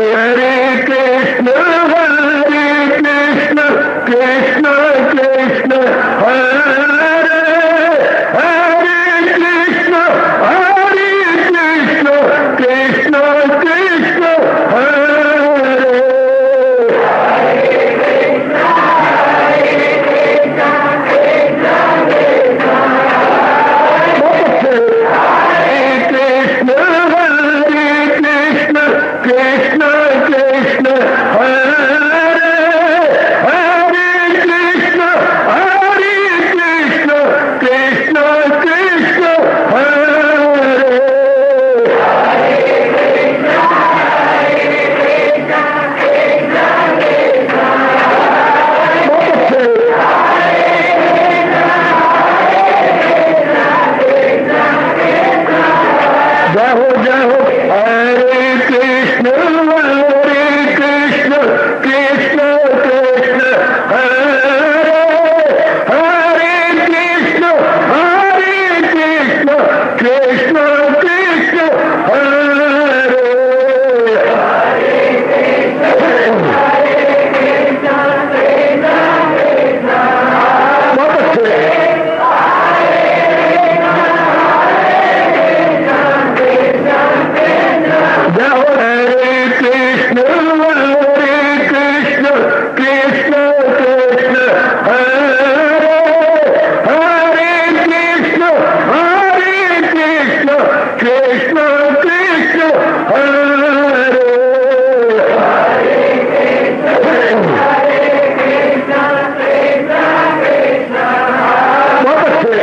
हरे कृष्ण कृष्ण कृष्ण हरे हरे कृष्ण कृष्ण कृष्ण हरे कृष्ण कृष्ण हरे हरे कृष्ण कृष्ण कृष्ण हरे जय हो हरे कृष्ण कृष्ण कृष्ण हरे हरे कृष्ण कृष्ण कृष्ण हरे बहुत अच्छे जय हो हरे कृष्ण कृष्ण कृष्ण हरे हरे कृष्ण कृष्ण कृष्ण हरे बहुत अच्छे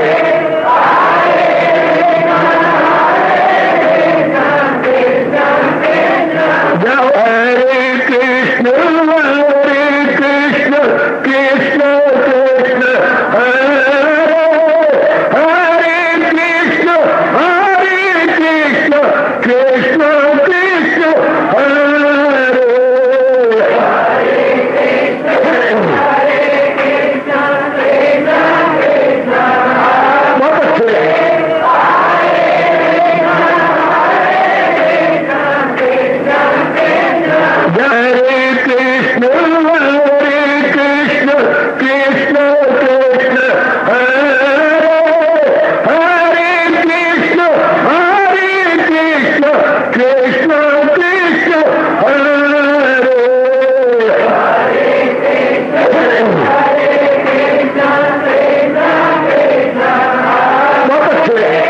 जय हो हरे कृष्ण कृष्ण कृष्ण हरे हरे कृष्ण कृष्ण कृष्ण हरे बहुत अच्छे हरे कृष्ण कृष्ण हरे हरे कृष्ण कृष्ण कृष्ण हरे बहुत अच्छे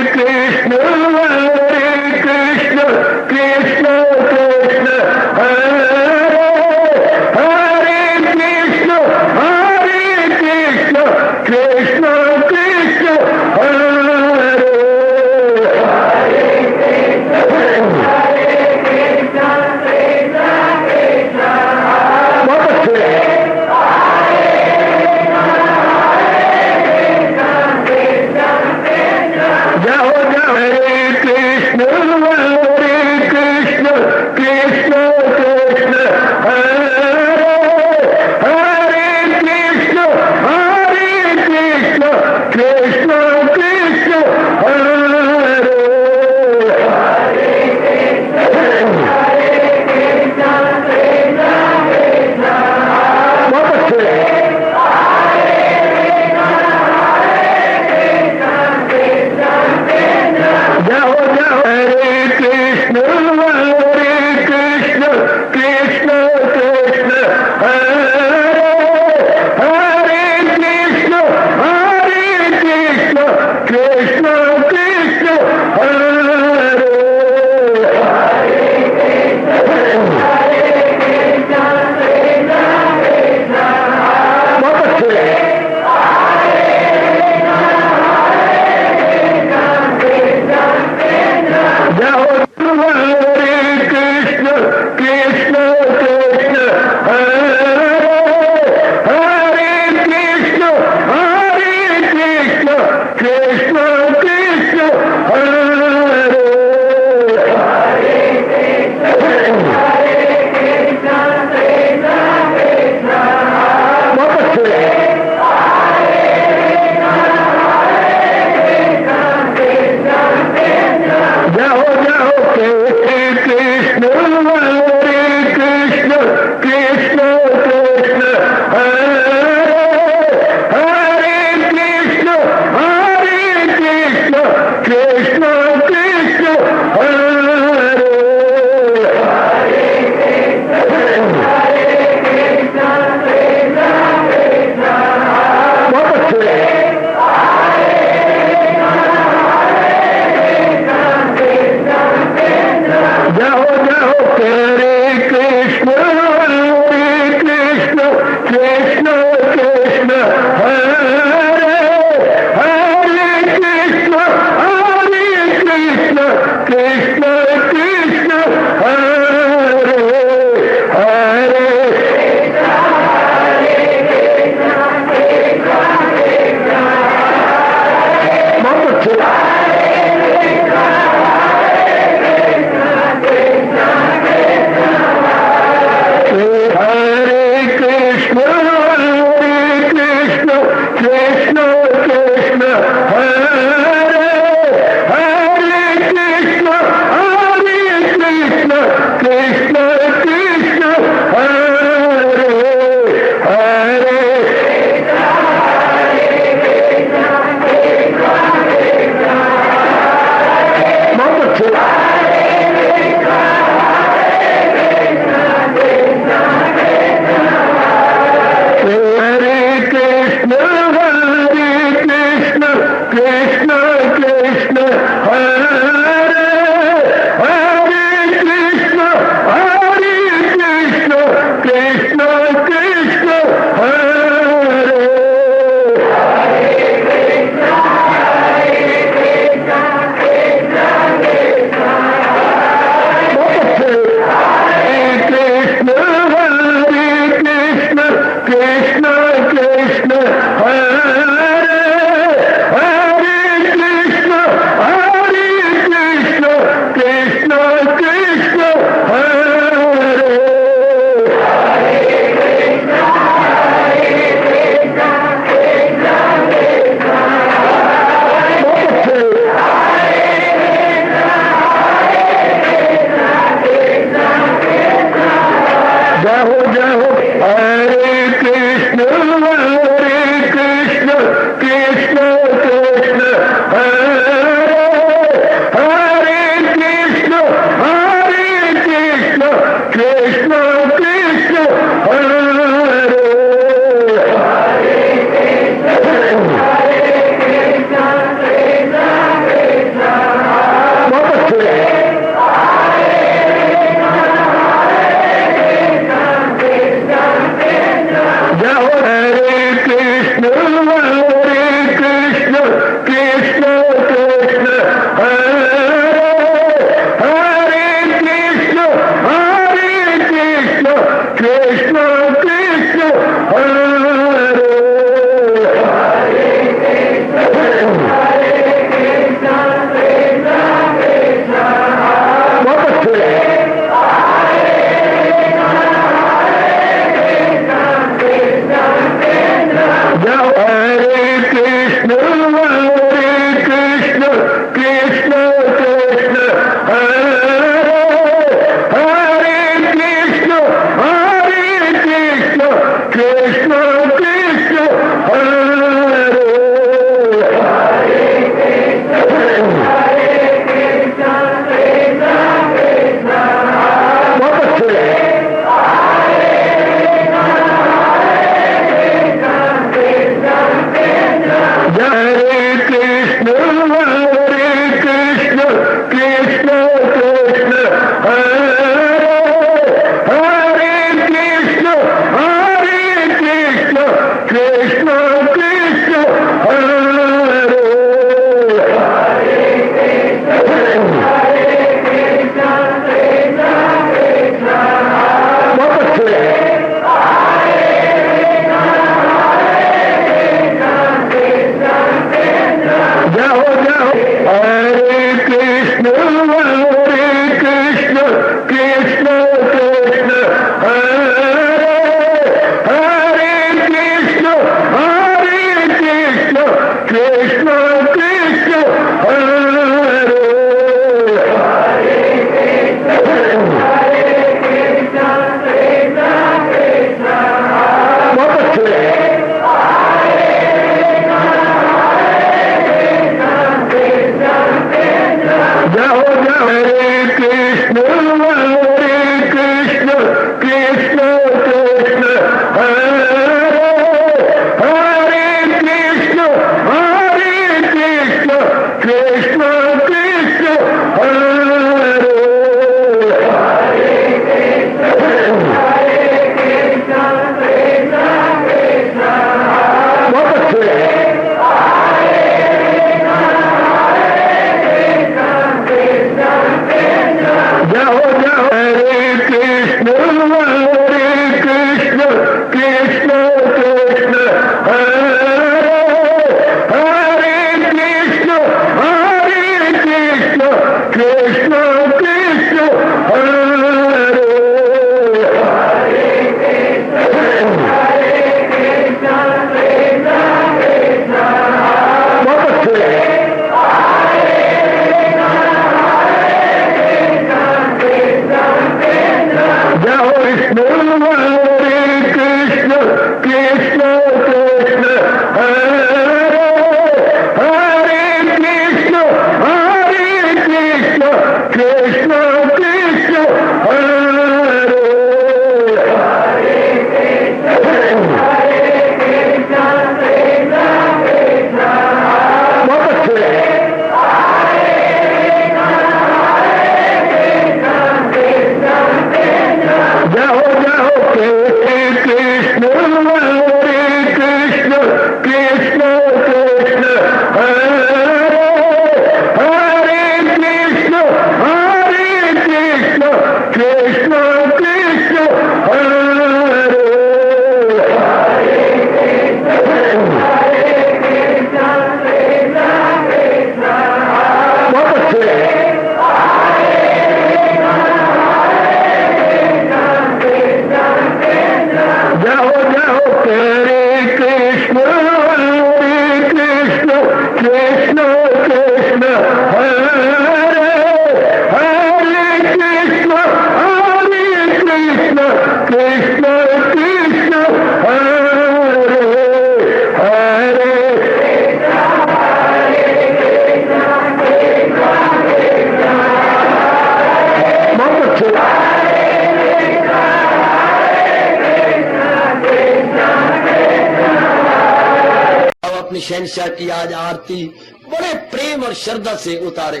शहंशाह की आज आरती बड़े प्रेम और श्रद्धा से उतारे।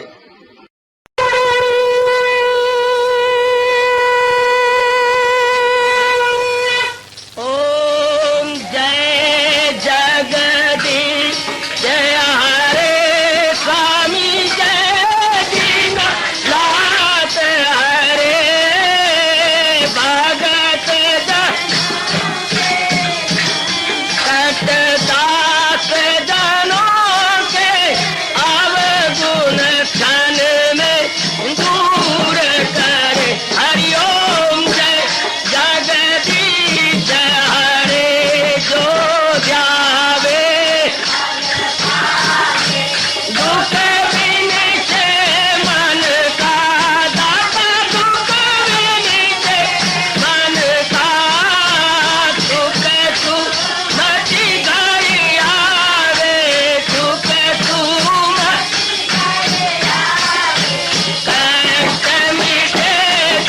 ओम जय जगदीश जय हरे स्वामी जय दीनानाथ हरे भगत दास जनों के अवगुण क्षण में दूर करे। हरिओम जय जगदीश हरे जो ध्यावे दुख विनिचे मन का दाता दुख विनिचे मन का सुख तू मची घड़ी आवे सुख तू कष्ट मिटे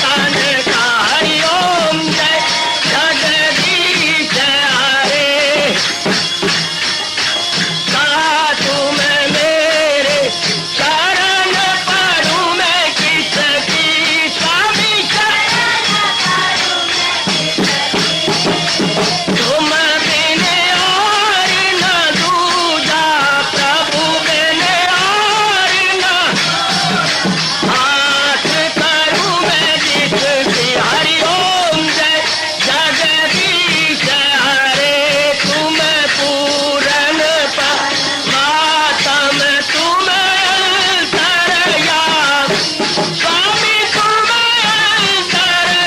तन का। हरिओम जय जगदीश हरे तुम मेरे शरण पड़ूं मैं किसकी स्वामी तुम बिन और न दूजा प्रभु बिन और न हाथ करूं मैं जिसकी। हरिओम जय जगदीश हरे तुम पूरन मातम तुम अंतरयामी स्वामी तुम अंतरयामी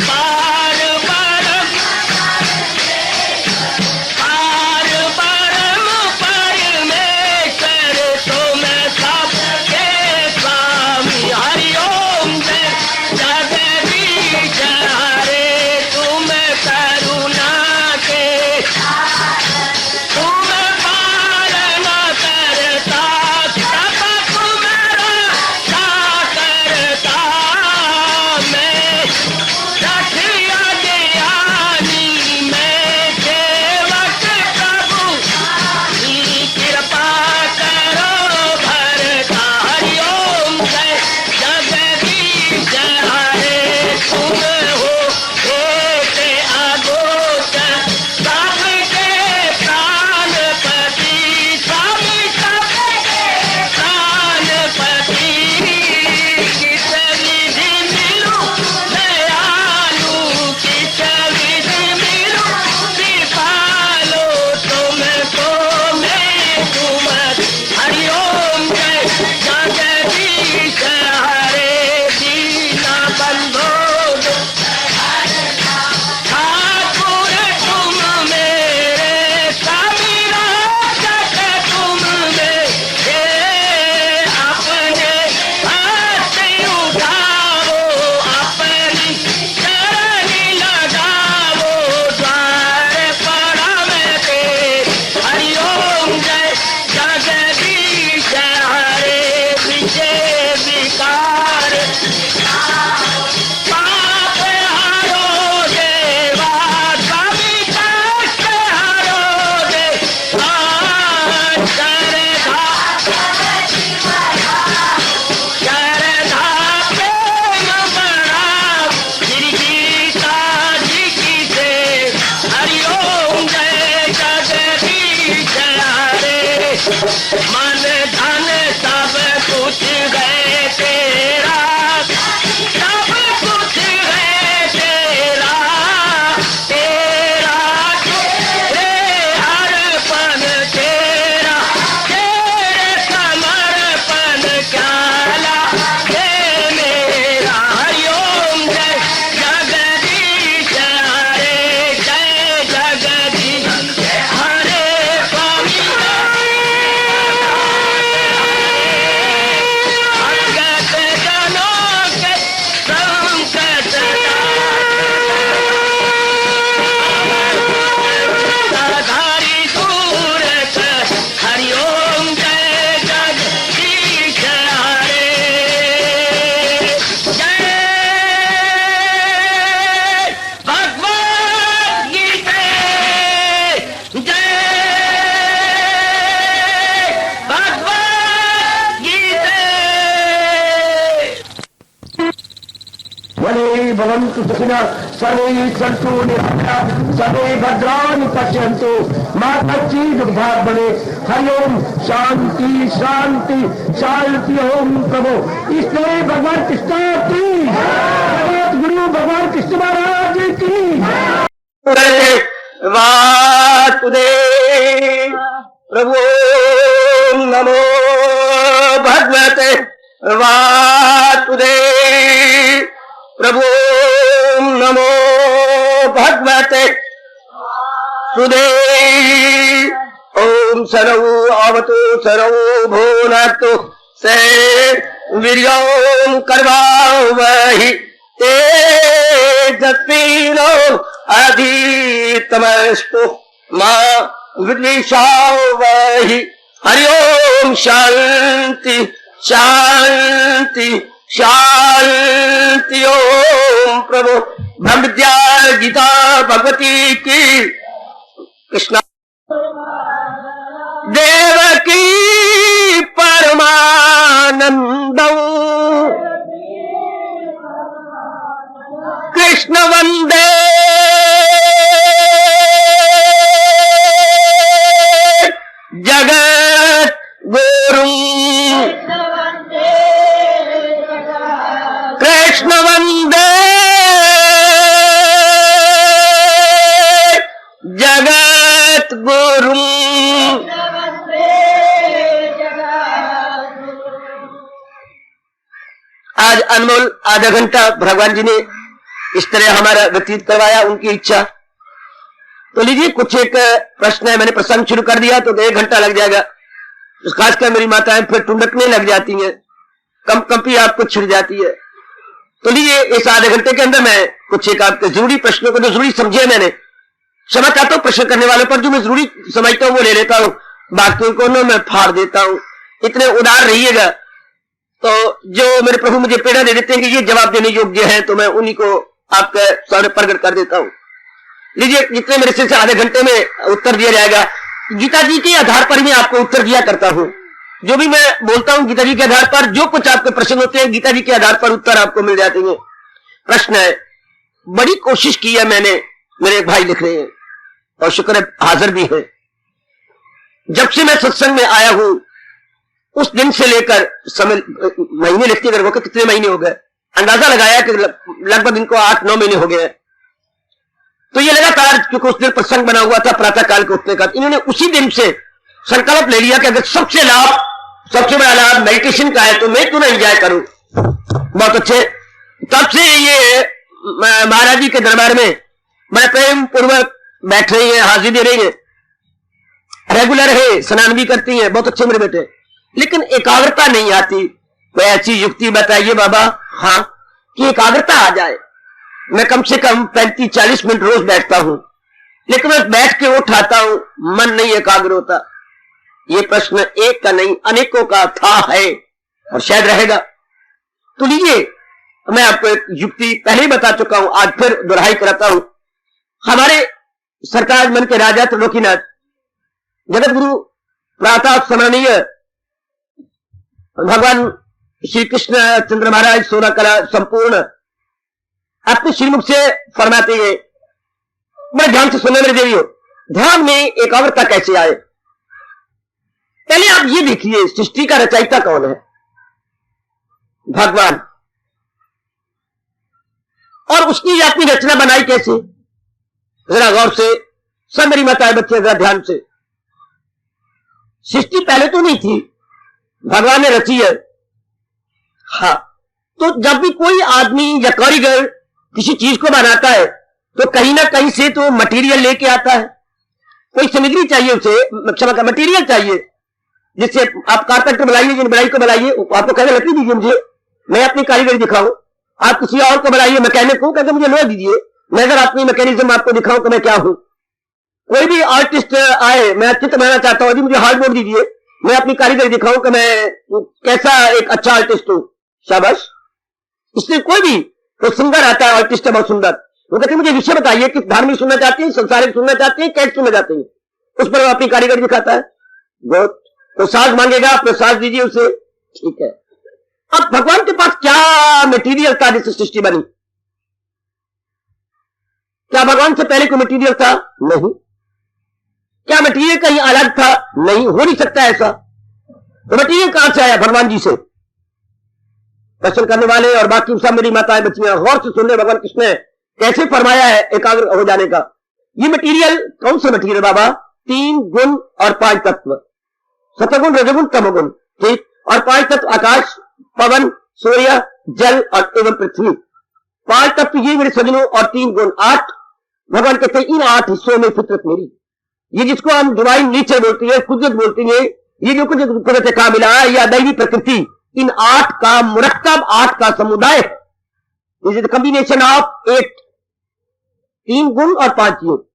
पार परम परमेश्वर तुम सबके स्वामी। हरिओम जय जगदीश हरे तुम करुणा के तुम पालन करता सब तुम रक्षा करता। मैं रखिया ज्ञानी मैं सेवक प्रभु की कृपा करो भरता। हरिओम जय जगदीश हरे तुम हो एक अगोचर सबके प्राणपति स्वामी सबके प्राणपति। किस विधि मिलूं दयालु किस विधि मिलूं कृपालु तुमको मैं तुम। हरिओम जय जगदीश हरे दीना बंधो ठाकुर तुम मेरे स्वामी रक्षक तुम मेरे अपने हाथ उठाओ अपनी चरणी लगाओ द्वार पड़ा मैं तेरे। हरिओम जय जगदीश हरे विजय विकार पाप हरो देवा स्वामी कष्ट हरो देवा श्रद्धा प्रेम बढ़ाओ श्री गीता जी की से। हरिओम जय जगदीश हरे मन धन सब कुछ है तेरा सब कुछ है तेरा तेरा तेरे अर्पण तेरा तेरे समर्पण क्या हे मेरा। हरिओम जय जगदीश हरे जय जगदीश हरे स्वामी भवन्तु सुखिनः सर्वे सन्तु निरामयाः सर्वे भद्राणि पश्यन्तु मा कश्चित् दुःखात् भवेत्। हरि ओम शांति शांति शांति। ओम प्रभु इसलिए भगवान कृष्ण की जगत गुरु भगवान कृष्ण महाराज की वासुदेव प्रभु नमो भगवते वासुदेव प्रभु नमो भगवते सुदेव। ओम सर्वो अवतु सर्वो भुनक्तु से वीर्यों कर्वावहि तेजस्विनो अधितमस्तु मा विद्विषावहि। हरि ओम शांति शांति शांति। ओम प्रभु ब्रह्म विद्या गीता भगवती की कृष्ण देवकी परमानंदं कृष्ण वंदे जगत गुरुं कृष्ण वंदे जगत गुरुं। आज अनमोल आधा घंटा भगवान जी ने इस तरह हमारा व्यतीत करवाया, उनकी इच्छा। तो लीजिए कुछ एक प्रश्न है, मैंने प्रसंग शुरू कर दिया तो 1 घंटा लग जाएगा। खासकर मेरी माताएं फिर टुंडकने लग जाती हैं, कंपी आपको छिड़ जाती है। तो लीजिए इस आधे घंटे के अंदर मैं कुछ एक आपके जरूरी प्रश्नों को जो जरूरी समझे, मैंने क्षमा चाहता हूं प्रश्न करने वालों पर, जो मैं जरूरी समझता हूं वो ले लेता हूं, बाकी को ना मैं फाड़ देता हूं। इतने उदार रहिएगा। तो जो मेरे प्रभु मुझे प्रेरणा दे देते हैं कि ये जवाब देने योग्य है, तो मैं उन्हीं को आपके सामने प्रकट कर देता हूं। लीजिए जितने मेरे से आधे घंटे में उत्तर दिया जाएगा, गीता जी के आधार पर मैं आपको उत्तर दिया करता हूं। जो भी मैं बोलता हूं गीता जी के आधार पर, जो कुछ आपके प्रश्न होते हैं गीता जी के आधार पर उत्तर आपको मिल जाते हैं। प्रश्न है, बड़ी कोशिश की है मैंने, मेरे एक भाई लिख रहे हैं और शुक्र है हाजिर भी है। जब से मैं सत्संग में आया हूं उस दिन से लेकर समय, महीने लिखते अगर कि कितने महीने हो गए, अंदाजा लगाया कि लगभग इनको 8-9 महीने हो गए हैं। तो ये लगातार, क्योंकि उस दिन प्रसंग बना हुआ था प्रातः काल के उठने का, इन्होंने उसी दिन से संकल्प ले लिया कि अगर सबसे बड़ा लाभ मेडिटेशन का है तो मैं क्यों नहीं जाया करूं। बहुत अच्छे। तब से ये महाराज जी के दरबार में बड़े प्रेम पूर्वक बैठ रही है, हाजिरी दे रही है, रेगुलर है, स्नान भी करती है। बहुत अच्छे मेरे बेटे, लेकिन एकाग्रता नहीं आती। कोई ऐसी युक्ति बताइए बाबा, हाँ, कि एकाग्रता आ जाए। मैं कम से कम 35-40 मिनट रोज बैठता हूं, लेकिन मैं बैठ के उठ आता हूं, मन नहीं एकाग्र होता। ये प्रश्न एक का नहीं अनेकों का था, है और शायद रहेगा। तो लीजिए मैं आपको एक युक्ति पहले ही बता चुका हूं, आज फिर दोहराई कराता हूं। हमारे सरकार मन के राजा त्रिलोकीनाथ जगत गुरु प्रातः स्मरणीय भगवान श्री कृष्ण चंद्र महाराज 16 कला संपूर्ण अपने श्रीमुख से फरमाते हैं। बड़े ध्यान से सुनने मेरे देवियों, ध्यान में एकाग्रता कैसे आए। पहले आप ये देखिए, सृष्टि का रचयिता कौन है? भगवान। और उसकी अपनी रचना बनाई कैसे? जरा गौर से, सब मेरी माताएं बच्चे जरा ध्यान से। सृष्टि पहले तो नहीं थी, भगवान ने रची है। हाँ, तो जब भी कोई आदमी या कारीगर किसी चीज को बनाता है तो कहीं ना कहीं से तो मटेरियल लेके आता है। कोई सामग्री चाहिए उसे, क्षमा का मटेरियल चाहिए, जिससे आप कारपेंटर बनाइए, जिन बनाई को बनाइए, आपको कहना लकड़ी दीजिए मुझे, मैं अपनी कारीगरी दिखाऊं। आप किसी और को बनाइए, मैकेनिक को कहते मुझे लोहा दीजिए, मैं अगर अपनी मैकेनिज्म आपको दिखाऊं तो मैं क्या हूं। कोई भी आर्टिस्ट आए, मैं चित्र बनाना चाहता हूं, जी मुझे हार्डबोर्ड दीजिए, मैं अपनी कारीगरी दिखाऊं कि मैं कैसा एक अच्छा आर्टिस्ट हूं। शाबाश। इसलिए कोई भी तो सुंदर आता है, आर्टिस्ट है बहुत सुंदर, वो कहते मुझे विषय बताइए कि धार्मिक सुनना चाहते हैं, संसारिक सुनना चाहते हैं, कैसे सुनना चाहते हैं, उस पर वो अपनी कारीगरी दिखाता है। बहुत तो साज मांगेगा, आप साज दीजिए उसे, ठीक है। अब भगवान के पास क्या मटेरियल था जिससे सृष्टि बनी? क्या भगवान से पहले कोई मटीरियल था? नहीं। क्या मटीरियल कहीं अलग था? नहीं, हो नहीं सकता ऐसा। तो मटीरियल कहां से आया? भगवान जी से। दर्शन करने वाले और बाकी सब मेरी माताएं बच्चियां गौर से सुन ले, भगवान कृष्ण ने कैसे फरमाया है एकाग्र हो जाने का। ये मटीरियल कौन से मटीरियल बाबा? 3 गुण और 5 तत्व, सतगुण, रजगुण, तमगुण, ठीक। और 5 तत्व आकाश, पवन, सूर्य, जल और एवं पृथ्वी। 5 तत्व ये मेरे सजनों, और 3 गुण, 8। भगवान कहते हैं इन 8 हिस्सों में फितरत मेरी, ये जिसको हम डिवाइन नेचर बोलते हैं, कुदरत बोलते हैं, ये जो कुछ कुदरत का मिला है या दैवी प्रकृति, इन 8 का मुरक्कब, 8 का समुदाय, इज द कॉम्बिनेशन ऑफ 8। 3 गुण और 5 योग।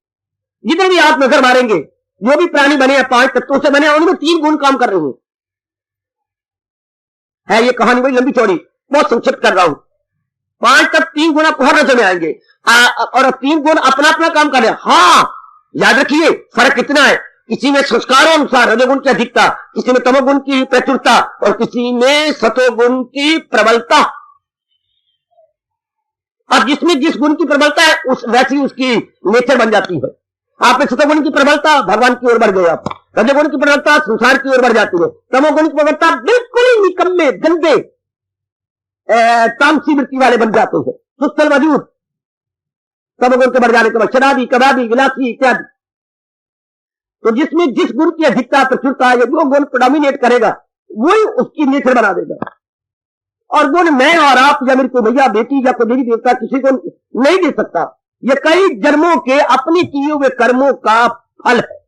जितने भी आप नजर मारेंगे, जो भी प्राणी बने हैं 5 तत्वों से बने हैं, उनमें 3 गुण काम कर रहे हैं। है ये कहानी बड़ी लंबी चौड़ी, बहुत संक्षिप्त कर रहा हूं। 5 तत्व 3 गुण आपको हर नजर में आएंगे, और 3 गुण अपना अपना काम कर रहे हैं। हाँ, याद रखिए फर्क कितना है। किसी में संस्कारों अनुसार रजोगुण की अधिकता, किसी में तमोगुण की प्रचुरता, और किसी में सतोगुण की प्रबलता। अब जिसमें जिस गुण की प्रबलता है उस वैसी उसकी नेचर बन जाती है। आप में सतोगुण की प्रबलता, भगवान की ओर बढ़ गए आप। रजोगुण की प्रबलता संसार की ओर बढ़ जाती है। तमोगुण की प्रबलता बिल्कुल ही निकम्मे, गंदे, तामसी वृत्ति वाले बन जाते हैं, सुस्तल वजूद। तमोगुण के बढ़ जाने के बाद शराबी, कबाबी, विलासी इत्यादि। तो जिसमें जिस गुण की अधिकता, प्रचुरता, या जो गुण प्रोडोमिनेट करेगा वही उसकी नेचर बना देगा। और गुण मैं और आप या मेरी कोई भैया बेटी या कोई देवी देवता किसी को नहीं दे सकता। ये कई जन्मों के अपने किए हुए कर्मों का फल है।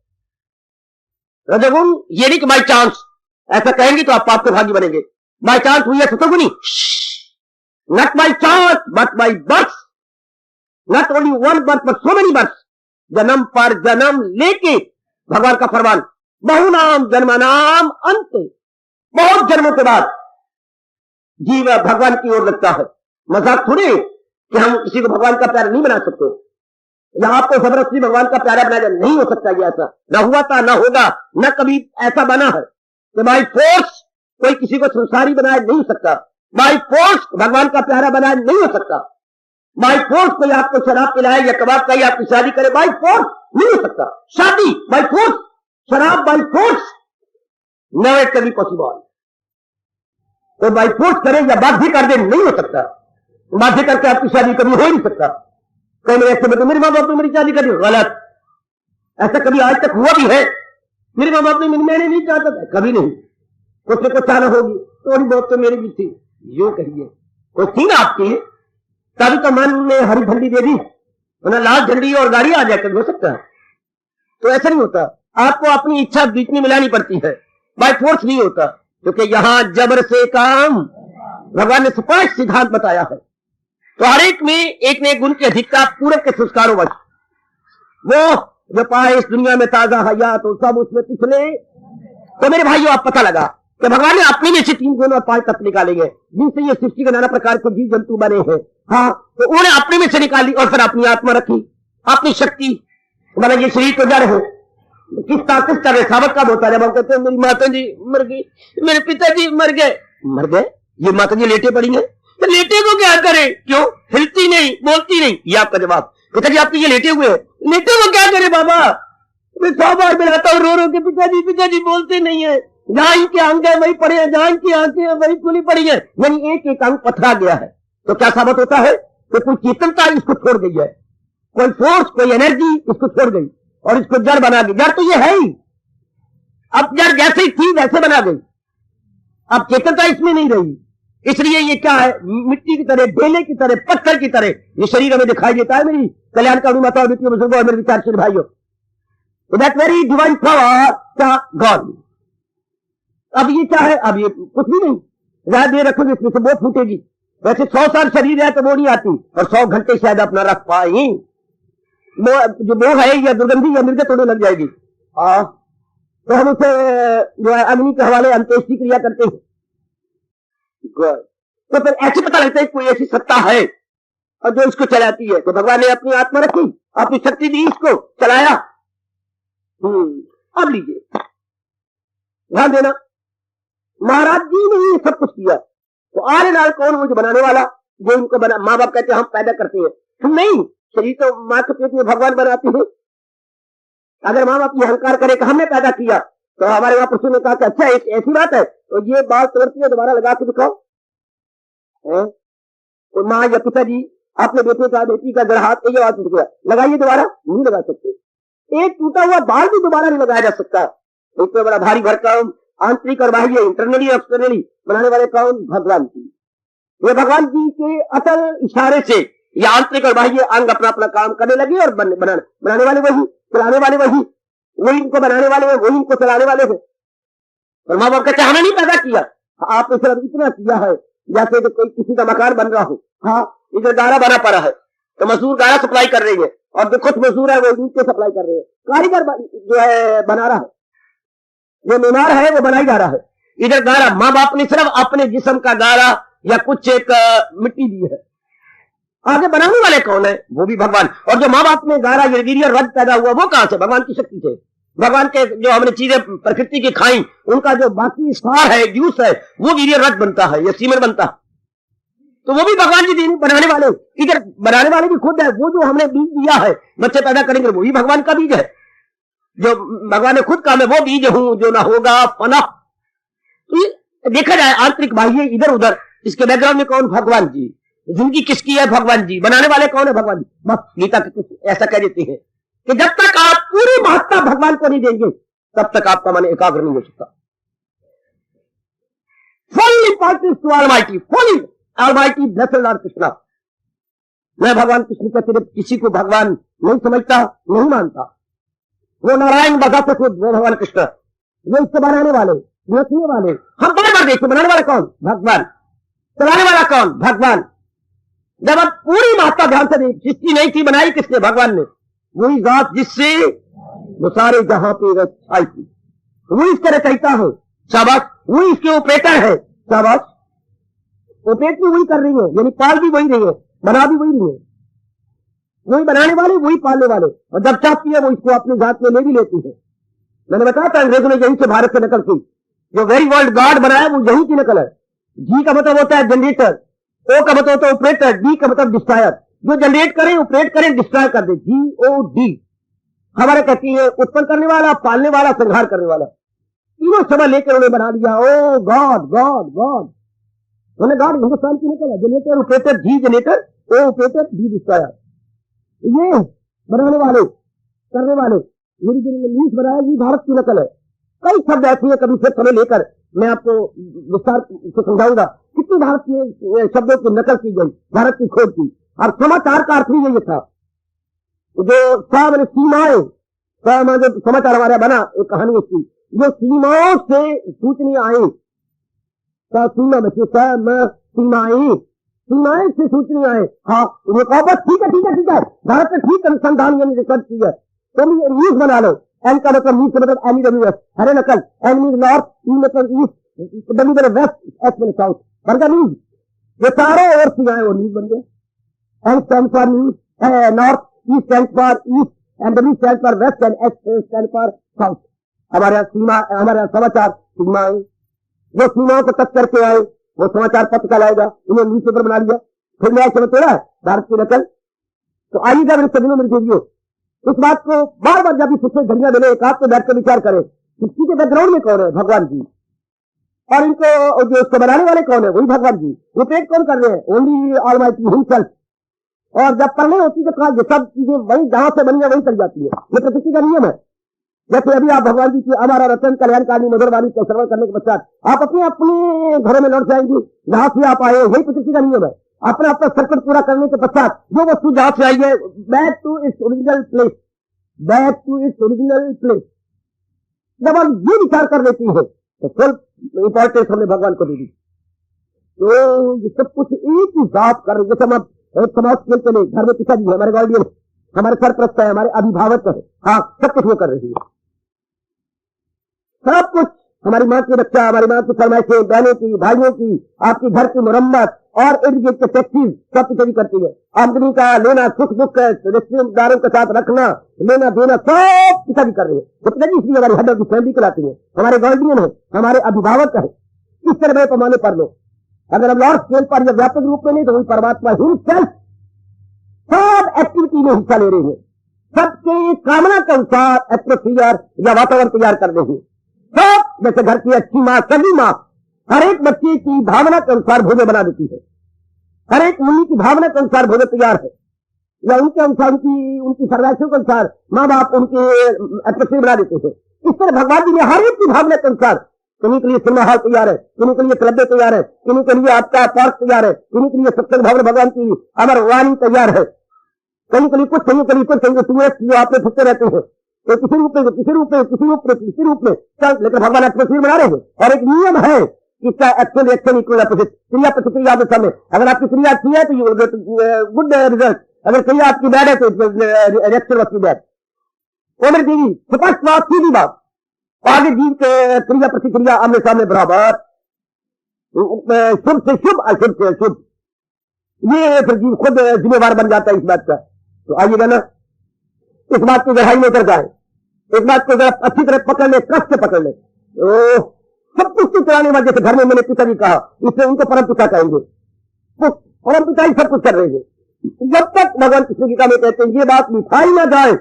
रजोगुण ये नहीं कि बाई चांस ऐसा कहेंगे तो आप पाप के भागी बनेंगे। बाई चांस हुई है सतोगुणी, not by chance but by birth, not only 1 birth but so many birth. जन्म पर जन्म लेके भगवान का फरमान, बहुनाम जन्मनाम अंत, बहुत जन्मों के बाद जीव भगवान की ओर लगता है। मजाक थोड़ी कि हम किसी को भगवान का प्यारा नहीं बना सकते, या आपको जबरदस्ती भगवान का प्यारा बनाया नहीं हो सकता। ये ऐसा न हुआ था, न होगा, न कभी ऐसा बना है कि बाई फोर्स कोई किसी को संसारी बनाया नहीं हो सकता। बाई फोर्स भगवान का प्यारा बनाया नहीं हो सकता। बाई फोर्स कोई आपको शराब पिलाए या कबाब खाई आपकी शादी करे, बाई फोर्स नहीं हो सकता। शादी बाई फोर्स, शराब बाई फोर्स, नेवर कभी पॉसिबल। तो बाई फोर्स करे या बाध्य कर दे नहीं हो सकता। बाध्य करके आपकी शादी कभी हो ही नहीं सकता। कई मेरे ऐसे बता, मेरे माँ बाप ने मेरी शादी करी, गलत। ऐसा कभी आज तक हुआ भी है? मेरे माँ बाप ने मैंने नहीं चाहता था, कभी नहीं। कुछ न कुछ चाहना होगी, थोड़ी बहुत तो मेरी भी थी, यो कहिए कोई थी ना आपकी, तभी तो मन में हरी झंडी दे दी, वरना लाल झंडी और गाड़ी आ जाकर हो सकता है। तो ऐसा नहीं होता, आपको अपनी इच्छा बीच में मिलानी पड़ती है, बाय फोर्स नहीं होता। क्योंकि यहां जबर से काम भगवान ने स्पष्ट सिद्धांत बताया है। तो हर एक में एक न एक गुण की अधिकता पूरब के संस्कारों वश, वो जो पाए इस दुनिया में ताजा हया तो सब उसमें पिछले। तो मेरे भाइयों आप पता लगा कि भगवान ने अपने में से 3 गुण और 5 तत्व निकालेंगे जिनसे ये सृष्टि के नाना प्रकार के जीव जंतु बने हैं। हाँ, तो उन्होंने अपने में से निकाली और फिर अपनी आत्मा रखी, अपनी शक्ति। मतलब ये शरीर तो जड़ है, किस तरह सावक का होता है। जब हम कहते हैं मेरी माता जी मर गई, मेरे पिताजी मर गए, मर गए, ये माता जी लेटे पड़ी है, तो लेटे को क्या करे? क्यों हिलती नहीं, बोलती नहीं? ये आपका जवाब। पिताजी आपके ये लेटे हुए, लेटे को क्या करे बाबा? मैं 100 बार मिलाता हूँ रो रो के, पिताजी पिताजी बोलते नहीं है। जहां इनके अंग है वही पड़े हैं, जहां इनकी आंखें हैं वही खुली पड़ी है, यानी एक एक अंग पथरा गया है। तो क्या साबित होता है? तो कोई चेतनता इसको छोड़ गई है, कोई फोर्स, कोई एनर्जी इसको छोड़ गई और इसको जड़ बना गई। जड़ तो ये है ही, अब जड़ जैसे ही थी वैसे बना गई, अब चेतनता इसमें नहीं रही। इसलिए ये क्या है? मिट्टी की तरह, ढेले की तरह, पत्थर की तरह ये शरीर हमें दिखाई देता है। मेरी कल्याणकारी माता और बेटियों, बुजुर्गों और मेरे विचारशील भाइयों, that very divine power God. अब ये क्या है? अब ये कुछ भी नहीं, राह दे रखोगे इसमें से वो फूटेगी। वैसे 100 साल शरीर है तो वो नहीं आती, और 100 घंटे शायद अपना रख पाई। जो मोह है या दुर्गंधी या मृग तोड़ने लग जाएगी। तो हम उसे जो है अग्नि के हवाले अंत्येष्टि क्रिया करते हैं। तो फिर ऐसे पता लगता है कोई ऐसी सत्ता है और जो इसको चलाती है। तो भगवान ने अपनी आत्मा रखी, अपनी शक्ति दी, इसको चलाया। अब लीजिए ध्यान देना, महाराज जी ने ये सब कुछ किया। तो आर्य नाल कौन? वो जो बनाने वाला, जो इनको बना, माँ बाप कहते हैं हम पैदा करते हैं, नहीं, शरीर तो माँ के पेट में भगवान बनाती है। अगर माँ बाप ये अहंकार करे कि हमने पैदा किया, तो हमारे वहां पुरुषों ने कहा कि अच्छा एक ऐसी बात है, तो ये बाल तोड़ती है दोबारा लगा के दिखाओ। तो माँ या पिताजी अपने बेटे का बेटी का जड़ हाथ ये बात टूट गया, लगाइए दोबारा, नहीं लगा सकते। एक टूटा हुआ बाल भी दोबारा नहीं लगाया जा सकता। इतना बड़ा भारी भरकम आंतरिक और बाह्य, इंटरनली और एक्सटर्नली बनाने वाले कौन? भगवान जी। ये भगवान जी के असल इशारे से ये आंतरिक और बाह्य अंग अपना अपना काम करने लगे और बनाने वाले वही, चलाने वाले वही इनको बनाने वाले हैं, वही इनको चलाने वाले हैं। और माँ बाप कहते हमने नहीं पैदा किया, आपने सिर्फ इतना किया है जैसे कि कोई किसी का मकान बन रहा हो। हाँ, इधर गारा बना पड़ा है तो मजदूर गारा सप्लाई कर रही है, और जो खुद मजदूर है वो नीचे सप्लाई कर रहे हैं। कारीगर जो है बना रहा है, जो मीमार है वो बनाई जा रहा है। इधर गारा माँ बाप ने सिर्फ अपने जिस्म का गारा या कुछ एक मिट्टी दी है। आगे बनाने वाले कौन है? वो भी भगवान। और जो माँ बाप ने गारा वीर्य रज पैदा हुआ वो कहां से? भगवान की शक्ति से। भगवान के जो हमने चीजें प्रकृति की खाई, उनका जो बाकी सार है, जूस है, वो वीर्य रज बनता है या सीमेंट बनता है। तो वो भी भगवान जी बनाने वाले। इधर बनाने वाले भी खुद है। वो जो हमने बीज दिया है बच्चे पैदा करेंगे, वो भी भगवान का बीज है। जो भगवान ने खुद कहा मैं वो बीज हूं जो ना होगा फना। तो देखा जाए आंतरिक बाह्य इधर उधर, इसके बैकग्राउंड में कौन? भगवान जी। जिंदगी किसकी है? भगवान जी। बनाने वाले कौन है? भगवान जी। बस गीता ऐसा कह देती है कि जब तक आप पूरी महत्ता भगवान को नहीं देंगे तब तक आपका मन एकाग्र नहीं हो सकता। फुल्ली पार्टिस to almighty, fully almighty blessed Lord Krishna. मैं भगवान कृष्ण का सिर्फ किसी को भगवान नहीं समझता, नहीं मानता। वो नारायण बगा से खुद, वो भगवान कृष्ण, वो इसको बनाने वाले, रचने वाले। हम बार देखते बनाने वाला कौन? भगवान। चलाने वाला कौन? भगवान। जब आप पूरी महत्ता ध्यान से दें, सृष्टि नहीं थी, बनाई किसने? भगवान ने। वही जात जिससे वो सारे जहां पे रचाई थी, वो इसका रचयिता है, शाबाश। वही इसके ऑपरेटर है, शाबाश। ऑपरेट भी वही कर रही है, यानी पाल भी वही रही है, बना भी वही रही है। वही बनाने वाले, वही पालने वाले। और जब चाहती है वो इसको अपनी जात में ले भी लेती है। मैंने बताया था अंग्रेजों ने यहीं से भारत से नकल की। जो वेरी वर्ल्ड गॉड बनाया वो यहीं की नकल है। जी का मतलब होता है जनरेटर, ओ का मतलब होता है ऑपरेटर, डी का मतलब डिस्ट्रॉयर। जो जनरेट करे, ऑपरेट करे, डिस्ट्रॉय कर दे, GOD। हमारे कहती है उत्पन्न करने वाला, पालने वाला, संहार करने वाला। तीनों शब्द लेकर उन्हें बना दिया। O God God God. उन्हें गॉड हिंदुस्तान की नकल है। Generator, operator, G generator, O operator, D destroyer. ये बनाने वाले, करने वाले, मेरी जो न्यूज बनाया ये भारत की नकल है। कई शब्द ऐसे हैं, कभी फिर समय लेकर मैं आपको विस्तार से समझाऊंगा कितनी भारत के शब्दों की नकल की गई, भारत की खोज की। और समाचार का अर्थ भी ये था, जो सीमाएं, जो समाचार हमारा बना एक कहानी उसकी, जो सीमाओं से सूचना आई, सीमा में सीमाएं, सीमाएं से सूचना आए। हाँ, उन्हें कहा बस ठीक है ठीक है ठीक है, भारत में ठीक अनुसंधान यानी रिसर्च की है, तो न्यूज बना लो। एन का मतलब न्यूज का मतलब NEWS, हरे नकल। एन मीन नॉर्थ, ई मतलब ईस्ट, डब्ल्यू मतलब वेस्ट, एस मतलब साउथ, बन न्यूज। ये चारों ओर से आए वो न्यूज बन गए। N stand for news, north, E stand for east, and W stand for west, and S stand for south. हमारे यहाँ सीमा, हमारे यहाँ समाचार सीमाएं, जो सीमाओं को टच करके आए वो समाचार पत्र कहलाएगा। उन्हें न्यूज पेपर बना लिया। फिर मैं समझ तो रहा है भारत की नकल। तो आइएगा मेरे सभी मेरे वीडियो, इस बात को बार बार जब इससे घड़ियां मिले, एक आपको बैठ कर विचार करें इसकी के बैकग्राउंड में कौन है? भगवान जी। और इनको जो उसको बनाने वाले कौन है? वही भगवान जी। वो पेट कौन कर रहे हैं? Only almighty himself. और जब करने होती है तो ये सब चीजें वही जहां से बनी है वही चल जाती है। ये प्रकृति का नियम है। जैसे अभी आप भगवान जी की हमारा रतन कल्याणकारी मधुर वाणी का श्रवण करने के पश्चात आप अपने अपने घरों में लौट जाएंगे जहां से आप आए। यही प्रकृति का नियम है। अपना अपना सर्कल पूरा करने के पश्चात जो वस्तु जहां से आई है, back to its original place, back to its original place. जब हम ये विचार कर लेती है तो फुल इंपॉर्टेंस हमने भगवान को दे दी। तो ये सब कुछ एक ही बात कर रहे। जैसे हम एक समाज खेल के लिए घर में पिताजी है, हमारे गार्डियन, हमारे सरप्रस्त है, हमारे अभिभावक है। हाँ, सब कुछ वो कर रही है। सब कुछ हमारी माँ की रक्षा, हमारी माँ की फरमाइशें, बहनों की, भाइयों की, आपकी घर की मुरम्मत और इर्द गिर्द के टैक्सीज सब पिताजी करती है। आमदनी का लेना, सुख दुख रिश्तेदारों के साथ रखना, लेना देना सब पिताजी कर रहे हैं। तो पिताजी इसलिए हमारी हेड ऑफ द फैमिली कहलाती है, हमारे गार्डियन है, हमारे अभिभावक है। इस तरह में पैमाने पर लो। अगर हम लार्ज स्केल पर या व्यापक रूप में नहीं तो वही परमात्मा हिमसेल्फ एक्टिविटी में हिस्सा ले रहे हैं, सबके कामना के अनुसार एटमोस्फियर या वातावरण तैयार कर रहे हैं। सब जैसे घर की अच्छी माँ, सभी माँ हर एक बच्चे की भावना के अनुसार भोजन बना देती है, हर एक मुन्नी की भावना के अनुसार भोजन तैयार है, या उनके अनुसार उनकी फरमाइशों के अनुसार माँ बाप उनके एटमोस्फियर बना देते हैं। इस तरह भगवान जी ने हर एक की भावना के अनुसार, किन्हीं के लिए सिनेमा हॉल तैयार है, किन्हीं के लिए क्लब तैयार है, किन्हीं के लिए आपका पार्क तैयार है, किन्हीं के लिए सत्संग भवन भगवान की अमर वाणी तैयार है, कहीं के लिए कुछ चाहिए, कहीं कुछ चाहिए। टूरिस्ट जो आप में फंसते रहते हैं, तो किसी रूप में किसी रूप में किसी रूप में किसी रूप में चल, लेकिन भगवान एटमोस्फियर बना रहे हैं। और एक नियम है, इसका एक्शन रिएक्शन इक्वल अपोजिट, क्रिया प्रतिक्रिया में समय। अगर आपकी क्रिया अच्छी है तो you will get good result, अगर क्रिया आपकी बैड है तो रिएक्शन आपकी बैड। वो मेरी दीदी स्पष्ट बात, सीधी बात, आगे जीव के क्रिया प्रतिक्रिया आमने सामने बराबर, शुभ से शुभ अशुभ से अशुभ, ये फिर जीव खुद जिम्मेवार बन जाता है इस बात का। तो आइएगा ना, इस बात की गहराई में उतर जाए, इस बात को जरा अच्छी तरह पकड़ ले, कष्ट से पकड़ ले। सब कुछ तो चलाने वाले, जैसे घर में मैंने पिताजी कहा, इसलिए उनको परम पिता कहेंगे, तो परम पिता ही सब कुछ कर रहे हैं। जब तक भगवान कृष्ण गीता में कहते हैं ये बात मिठाई ना जाए,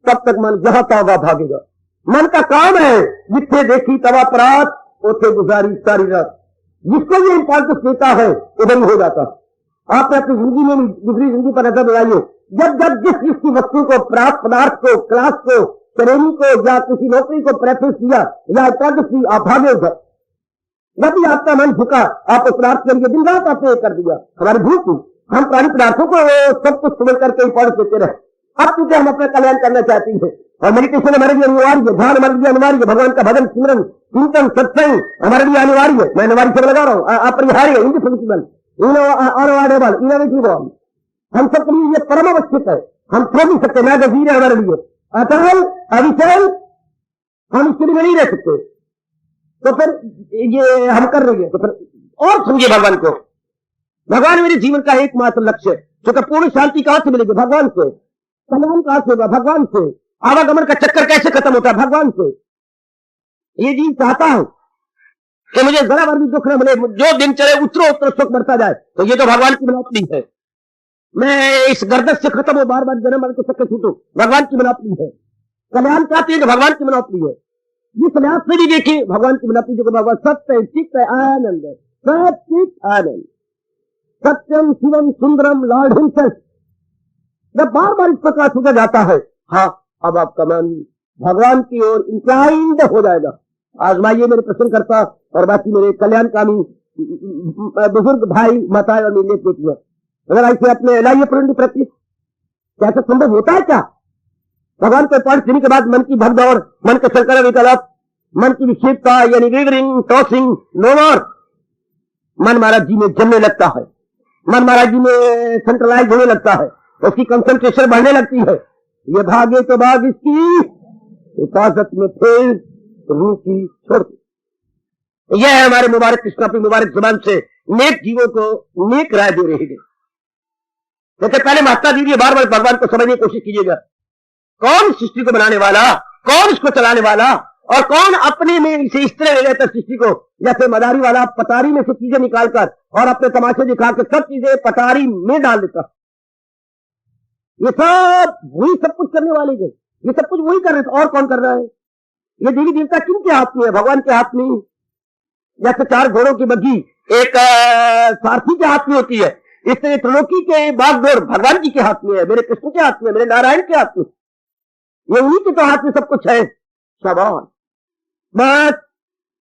तब तक मन जहां तौबा भागेगा। मन का काम है, जिथे देखी तवा परात उसे गुजारी सारी रात। जिसको ये इंपॉर्टेंस देता है उधर ही हो जाता। आपने अपनी जिंदगी में दूसरी जिंदगी पर नजर लगाइए, जब जब जिस वस्तु को, प्राप्त पदार्थ को, क्लास को, श्रेणी को या किसी नौकरी को प्रेफरेंस दिया या इंपॉर्टेंस दी, आप भागे उधर। जब भी आपका मन झुका, आप उस पदार्थ के लिए दिन रात आपने कर दिया। हमारी भूख थी, हम प्राणी पदार्थों को सब कुछ समझ करके इंपॉर्टेंस देते रहे। अब क्योंकि हम अपना कल्याण करना चाहते हैं और मेडिटेशन हमारे लिए अनिवार्य है, ध्यान हमारे लिए अनिवार्य है, भगवान का भजन सिमरन चिंतन सत्संग हमारे लिए अनिवार्य है। मैं अनिवार्य से लगा रहा हूँ, अपरिहार्य है, इंडिस्पेंसिबल, अनअवॉइडेबल, इनएविटेबल, हम सबके लिए ये परम आवश्यक है। हम छोड़ नहीं सकते, मैं गंभीर है हमारे लिए, अटल अविचल, हम इसके लिए नहीं रह सकते। तो फिर ये हम कर रहे हैं, तो फिर और समझिए भगवान को। भगवान मेरे जीवन का एकमात्र लक्ष्य है, क्योंकि पूर्ण शांति कहां से मिलेगी? भगवान से। कल्याण कहां से होगा? भगवान से। आवागमन का चक्कर कैसे खत्म होता है? भगवान से। ये जीव चाहता हूं कि मुझे जरा भर भी दुख न मिले, जो दिन चले उतरो उतरो सुख बढ़ता जाए, तो ये तो भगवान की बनावटी है। मैं इस गर्दश से खत्म हो, बार बार जन्म मरण के चक्कर छूटू, भगवान की बनावटी है। कल्याण चाहते हैं तो भगवान की बनावटी है। जिस लिहाज से भी देखिए भगवान की बनावटी, जो भगवान सत्य चित्त आनंद है, सचित आनंद, सत्यम शिवम सुंदरम लॉर्ड हिमसेल्फ। जब बार बार इस प्रकार होता जाता है, हाँ अब आपका मन भगवान की ओर इंक्लाइंड हो जाएगा। आजमाइए मेरे प्रश्न करता और बाकी मेरे कल्याणकामी बुजुर्ग भाई माताएं और मेरे बेटियां, अगर ऐसे अपने लाइए पूर्ण प्रैक्टिस, क्या ऐसा संभव होता है क्या? भगवान को पढ़ देने के बाद मन की भगदौड़, मन के संकल्प विकल्प, मन की विक्षेपता यानी वेवरिंग टॉसिंग नो मोर। मन महाराज जी में जमने लगता है, मन महाराज जी में सेंट्रलाइज होने लगता है, उसकी कंसंट्रेशन बढ़ने लगती है। ये भागे तो भाग इसकी हिफाजत में फिर रूह की छोड़। यह है हमारे मुबारक कृष्ण अपनी मुबारक जुबान से नेक जीवों को नेक राय दे रहे हैं। जैसे पहले महात्मा दीजिए, बार बार भगवान को समझने की कोशिश कीजिएगा। कौन सृष्टि को बनाने वाला, कौन इसको चलाने वाला, और कौन अपने में इसे इस तरह ले लेता सृष्टि को, जैसे मदारी वाला पटारी में से चीजें निकालकर और अपने तमाशे दिखाकर सब चीजें पटारी में डाल देता। ये सब वही सब कुछ करने वाले थे, ये सब कुछ वही कर रहे थे, और कौन कर रहा है? ये देवी देवता किनके हाथ में है? भगवान के हाथ में। जैसे 4 घोड़ों की बग्घी एक सारथी के हाथ में होती है, इससे त्रिलोकी के बागडोर भगवान जी के हाथ में है, मेरे कृष्ण के हाथ में, मेरे नारायण के हाथ में। ये उन्हीं के तो हाथ में सब कुछ है। शाबाश। बस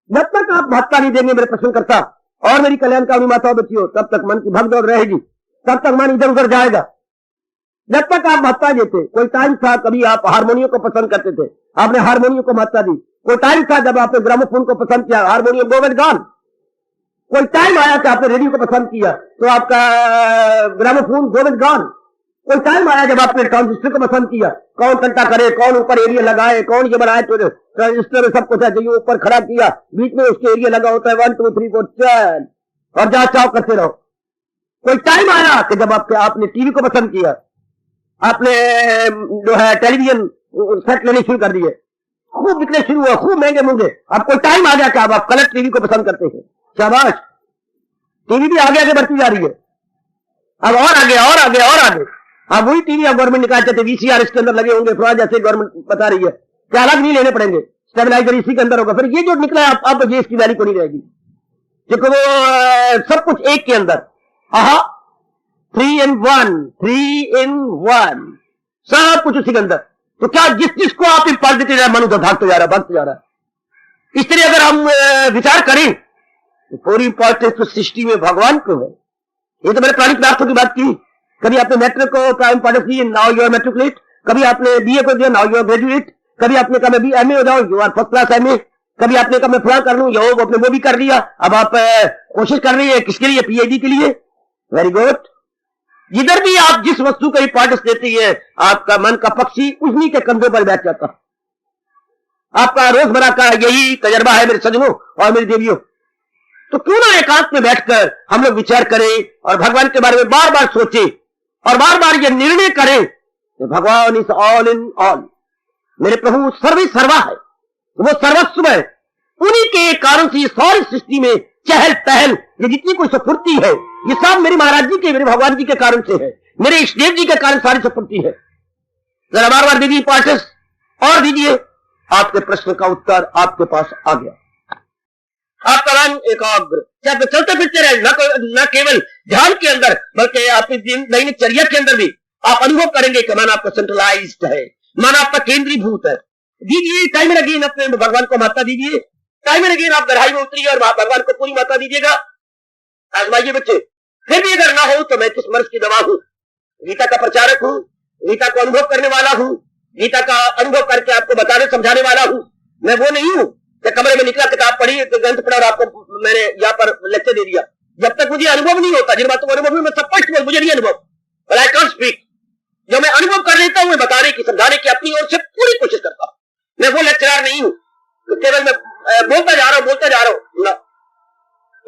जब तक आप भागता नहीं देंगे मेरे प्रश्न करता और मेरी कल्याणकारी माता बच्चियों, तब तक मन की भगदौड़ रहेगी, तब तक मन इधर उधर जाएगा। जब तक आप महत्ता देते, कोई टाइम था कभी आप हारमोनियम को पसंद करते थे, आपने हारमोनियम को महत्ता दी। कोई टाइम था जब आपने ग्रामोफोन को पसंद किया, हारमोनियम गोविंद गान। कोई टाइम आया कि आपने रेडियो को पसंद किया तो आपका ग्रामोफोन गोविंद गान। कोई टाइम आया जब आपने ट्रांजिस्टर को पसंद किया, कौन घंटा करे, कौन ऊपर एरिया लगाए, कौन ये बनाए, तो ट्रांजिस्टर सब कुछ है, जो ऊपर खड़ा किया, बीच में उसके एरिया लगा होता है 1 2 3 4 चल, और जहां चाव करते रहो। कोई टाइम आया कि जब आपने टीवी को पसंद किया, आपने जो है टेलीविजन सेट लेने शुरू कर दिए, खूब बिकने शुरू हुआ, खूब महंगे महंगे। अब कोई टाइम आ गया कि आप कलर टीवी को पसंद करते हैं। शाबाश, टीवी भी आगे आगे बढ़ती जा रही है। अब और आगे और आगे और आगे। हाँ वही टीवी आप गवर्नमेंट निकाल चाहते VCR इसके अंदर लगे होंगे थोड़ा, जैसे गवर्नमेंट बता रही है कि अलग नहीं लेने पड़ेंगे, स्टेबलाइजर इसी के अंदर होगा। फिर ये जो निकला है अब ये इसकी वैल्यू को नहीं रहेगी, क्योंकि वो सब कुछ एक के अंदर। आहा 3 in 1 सब कुछ उसी के अंदर। तो क्या जिसको आप इम्पल्स देते जा रहे मन उधर भागते जा रहा है। इसलिए अगर हम विचार करें तो पूरी इंपॉर्टेंस तो सृष्टि में भगवान को है। ये तो मैंने प्राणी पदार्थों की बात की। कभी आपने मैट्रिक को प्राइम इंपॉर्टेंस दी, नाउ यू आर मैट्रिकुलेट। कभी आपने BA को दिया, नाउ यू आर ग्रेजुएट। कभी आपने कहा मैं भी MA हो जाऊं, you are first class MA। कभी आपने कहा मैं फला कर लूं, यो आपने वो भी कर लिया। अब आप कोशिश कर रही है किसके लिए? PhD के लिए। Very good. जिधर भी आप जिस वस्तु को इंपॉर्टेंस देती है आपका मन का पक्षी उन्हीं के कंधों पर बैठ जाता। आपका रोजमर्रा का यही तजर्बा है मेरे सज्जनों और मेरी देवियों। तो क्यों ना एकांत में बैठकर हम लोग विचार करें और भगवान के बारे में बार बार सोचें और बार बार ये निर्णय करें कि भगवान इज ऑल इन ऑल। मेरे प्रभु सर्वे सर्वा है, वो सर्वस्व है। उन्हीं के कारण से ये सारी सृष्टि में चहल पहल, ये जितनी कोई सफुर्ती है, ये सब मेरे महाराज जी के, मेरे भगवान जी के कारण से है, मेरे इष्टदेव जी के कारण सारी सफुर्ती है। जरा बार बार दीजिए इंपॉर्टेंस और दीजिए, आपके प्रश्न का उत्तर आपके पास आ गया। आपका मन एकाग्र चलते फिरते रहे, न केवल ध्यान के अंदर बल्कि आपकी दैनिक चर्या के अंदर भी आप अनुभव करेंगे कि मन आपका सेंट्रलाइज्ड है, मन आपका केंद्रीभूत है। दीजिए टाइम एंड अगेन अपने भगवान को महत्ता दीजिए। टाइम एंड अगेन आप गहराई में उतरिए और भगवान को पूरी महत्ता दीजिएगा। आजमाइए बच्चे। फिर भी अगर ना हो तो मैं किस मर्ज की दवा हूं? गीता का प्रचारक हूं, गीता को अनुभव करने वाला हूं, गीता का अनुभव करके आपको बताने समझाने वाला हूं। मैं वो नहीं हूं कि कमरे में निकला किताब पढ़ी, ग्रंथ पढ़ा और आपको मैंने यहाँ पर लेक्चर दे दिया। जब तक मुझे अनुभव नहीं होता, जिन बातों को अनुभव में स्पष्ट मुझे नहीं अनुभव, बट आई कांट स्पीक। जो मैं अनुभव कर लेता हूं बताने की, समझाने की अपनी ओर से पूरी कोशिश करता हूं। मैं वो लेक्चरर नहीं हूं तो केवल मैं बोलता जा रहा हूं ना,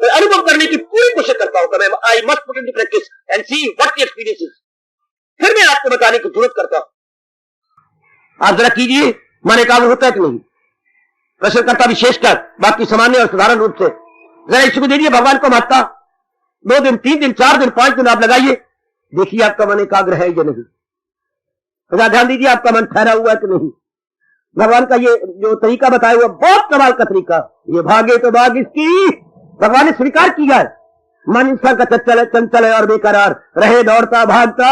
मैं अनुभव करने की पूरी कोशिश करता हूं। मैं I must put in practice and see what the experience is. फिर मैं आपको बताने की जरूरत करता हूं। आप जरा कीजिए, मन एकाग्र होता है कि नहीं? प्रश्नकर्ता विशेषकर, बाकी सामान्य और साधारण रूप से जरा इसको दे दिए भगवान को महत्ता। 2 दिन, 3 दिन, 4 दिन, 5 दिन आप लगाइए, देखिए आपका मन एकाग्र है या नहीं। ध्यान दीजिए आपका मन ठहरा हुआ है कि नहीं। भगवान का ये जो तरीका बताया हुआ बहुत कमाल का तरीका। ये भागे तो भाग इसकी, भगवान ने स्वीकार किया है। मन इंसान का चंचल है और बेकरार, रहे दौड़ता भागता,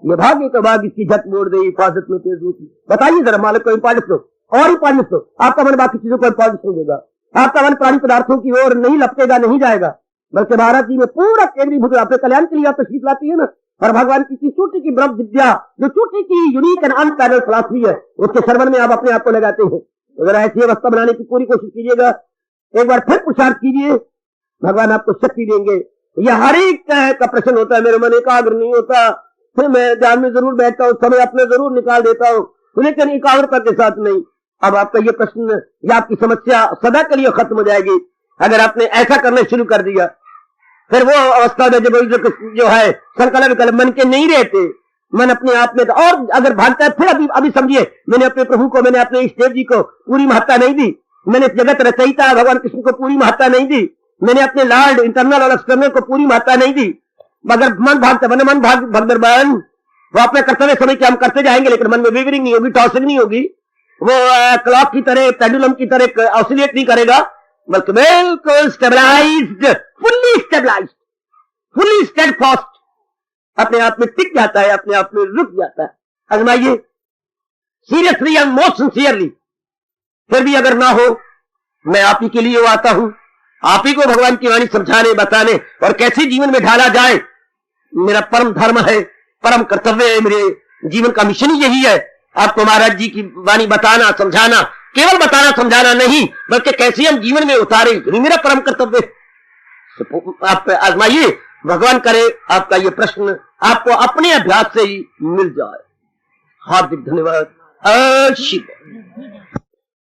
ये भागे तो भाग इसकी झट मोड़ दे हिफाजत में तेज होती। बताइए जरा मालिक को इंपॉर्टेंस दो और इंपॉर्टेंस दो। आपका मन बाकी चीजों को इंपॉर्टेंस नहीं देगा। आपका मन प्राणी पदार्थों की ओर नहीं लपटेगा, नहीं जाएगा, बल्कि भारत जी में पूरा केंद्रीभूत अपने कल्याण के लिए आप तशरीफ लाती है ना। और भगवान की छोटी की ब्रह्म विद्या, जो छोटी की यूनिक एंड अनपैरेलल फिलॉसफी है, उसके श्रवण में आप अपने आप को लगाते हैं। अगर ऐसी अवस्था बनाने की पूरी कोशिश कीजिएगा, एक बार फिर पुरुषार्थ कीजिए, भगवान आपको शक्ति देंगे। यह हर एक का प्रश्न होता है, मेरे मन एकाग्र नहीं होता, फिर मैं ध्यान में जरूर बैठता हूँ, समय अपने जरूर निकाल देता हूँ, लेकिन एकाग्रता के साथ नहीं। अब आपका ये प्रश्न या आपकी समस्या सदा के लिए खत्म हो जाएगी अगर आपने ऐसा करना शुरू कर दिया। फिर वो अवस्था में जब जो है संकल्प विकल्प मन के नहीं रहते, मन अपने आप में और अगर भागता है। फिर अभी समझिए, मैंने अपने प्रभु को, मैंने अपने इष्टदेव जी को पूरी महत्ता नहीं दी, मैंने जगत रचयिता भगवान कृष्ण को पूरी महत्ता नहीं दी, मैंने अपने लॉर्ड इंटरनल और एक्सटर्नल को पूरी महत्ता नहीं दी। मगर मन भागता, मन भगदरबान, वो अपने कर्तव्य समय के हम करते जाएंगे, लेकिन मन में वेवरिंग नहीं होगी, टॉसिंग नहीं होगी, वो क्लॉक की तरह, पेंडुलम की तरह ऑसिलेट नहीं करेगा, बल्कि बिल्कुल stabilized, fully stabilized, fully steadfast, अपने आप में टिक जाता है, अपने आप में रुक जाता है। आजमाइए सीरियसली एंड मोस्ट सिंसियरली। फिर भी अगर ना हो, मैं आप ही के लिए आता हूं, आप ही को भगवान की वाणी समझाने, बताने और कैसे जीवन में ढाला जाए मेरा परम धर्म है, परम कर्तव्य है, मेरे जीवन का मिशन ही यही है। आपको महाराज जी की वाणी बताना, समझाना, केवल बताना समझाना नहीं, बल्कि कैसे हम जीवन में उतारे, यही मेरा परम कर्तव्य। आप आजमाइए, भगवान करे आपका ये प्रश्न आपको अपने अभ्यास से ही मिल जाए। हार्दिक धन्यवाद।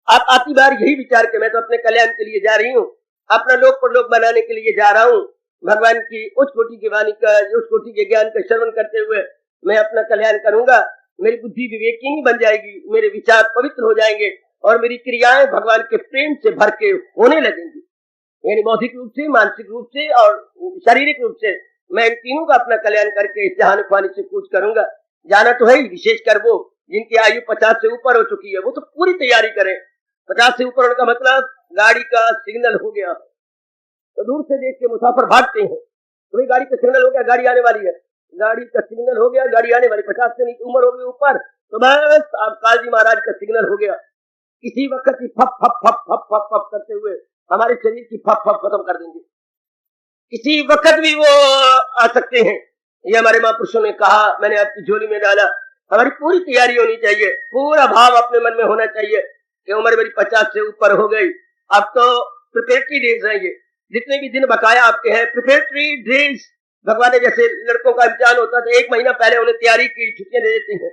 आप आती बार यही विचार के मैं तो अपने कल्याण के लिए जा रही हूँ, अपना लोक पर लोक बनाने के लिए जा रहा हूँ। भगवान की उच्च कोटि की वाणी का, उच्च कोटि के ज्ञान का श्रवण करते हुए मैं अपना कल्याण करूंगा। मेरी बुद्धि विवेकहीन बन जाएगी, मेरे विचार पवित्र हो जाएंगे और मेरी क्रियाएं भगवान के प्रेम से भर के होने लगेंगी। यानी बौद्धिक रूप से, मानसिक रूप से और शारीरिक रूप से मैं इन तीनों का अपना कल्याण करके इस जहान फानी से कूच करूंगा। जाना तो है ही, विशेषकर वो जिनकी आयु 50 से ऊपर हो चुकी है, वो तो पूरी तैयारी करें। 50 से ऊपर होने का मतलब गाड़ी का सिग्नल हो गया तो दूर से देख के मुसाफिर भागते हैं, तो भाई गाड़ी का सिग्नल हो गया, गाड़ी आने वाली है, गाड़ी का सिग्नल हो गया, गाड़ी आने वाली, 50 से नीचे उम्र हो गई ऊपर तो बस अब कालजी महाराज का सिग्नल हो गया। किसी वक्त ही फप फप फप फप फप फप करते हुए हमारे शरीर की फप फप खत्म कर देंगे, किसी वक्त भी वो आ सकते हैं। ये हमारे महापुरुषों ने कहा, मैंने आपकी झोली में डाला। हमारी पूरी तैयारी होनी चाहिए, पूरा भाव अपने मन में होना चाहिए कि उम्र मेरी 50 से ऊपर हो गई, अब तो प्रिपेरेटरी डेज हैं, ये जितने भी दिन बकाया आपके हैं प्रिपेरेटरी डेज। भगवान ने जैसे लड़कों का इम्तिहान होता था 1 महीना पहले उन्हें तैयारी की छुट्टियां दे देती हैं,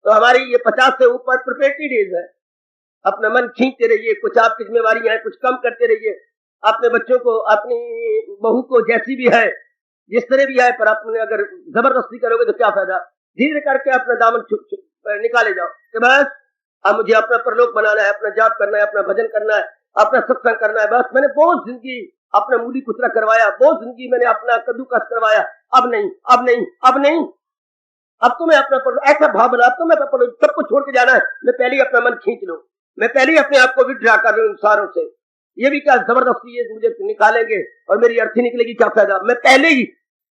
तो हमारी ये 50 से ऊपर प्रिपेरेटरी डेज है। अपना मन खींचते रहिए, कुछ आपकी जिम्मेवारी है, कुछ कम करते रहिए। अपने बच्चों को, अपनी बहू को जैसी भी है, जिस तरह भी है, पर आपने अगर जबरदस्ती करोगे तो क्या फायदा। धीरे करके अपना दामन निकाले जाओ कि बस अब मुझे अपना परलोक बनाना है, अपना जाप करना है, अपना भजन करना है, अपना सत्संग करना है। बस मैंने बहुत जिंदगी अपना मूली कुतरा करवाया, बहुत जिंदगी मैंने अपना कद्दूकस करवाया, अब नहीं अब नहीं अब नहीं, अब तो मैं अपना ऐसा भाव बना, अब तो मैं सबको छोड़ के जाना है। मैं पहले ही अपना मन खींच लूं, मैं पहले ही अपने आप को विड्रा कर लूं सारों से। ये भी क्या जबरदस्ती है, मुझे निकालेंगे और मेरी अर्थी निकलेगी, क्या फायदा। मैं पहले ही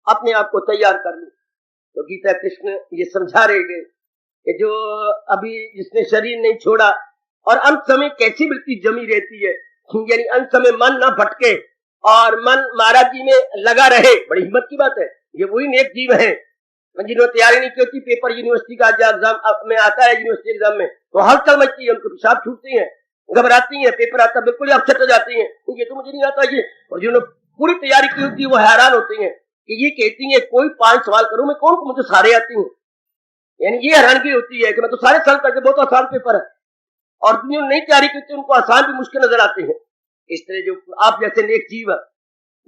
अपने आप को तैयार कर लूं। तो गीता कृष्ण ये समझा रहे गए कि जो अभी जिसने शरीर नहीं छोड़ा और अंत समय कैसी वृत्ति जमी रहती है, यानी अंत समय मन ना भटके और मन महाराज जी में लगा रहे। बड़ी हिम्मत की बात है, ये वही नेक जीव है जिन्होंने तैयारी नहीं की होती। पेपर यूनिवर्सिटी का एग्जाम में आता है, यूनिवर्सिटी एग्जाम में तो हलचल मचती है, उनको पेशाब छूटती है, घबराती है, पेपर आता बिल्कुल ही अपसेट हो जाती है, ये तो मुझे नहीं आता ये। और जिन्होंने पूरी तैयारी की होती है वो हैरान होती है कि ये कहती है कोई 5 सवाल करूं मैं, कौन को मुझे सारे आती हैं। यानी ये हैरानगी होती है कि मैं तो सारे सॉल्व करके, बहुत आसान पेपर है, और जिन्होंने नहीं तैयारी की होती उनको आसान भी मुश्किल नजर आते हैं। इस तरह जो आप जैसे नेक जीव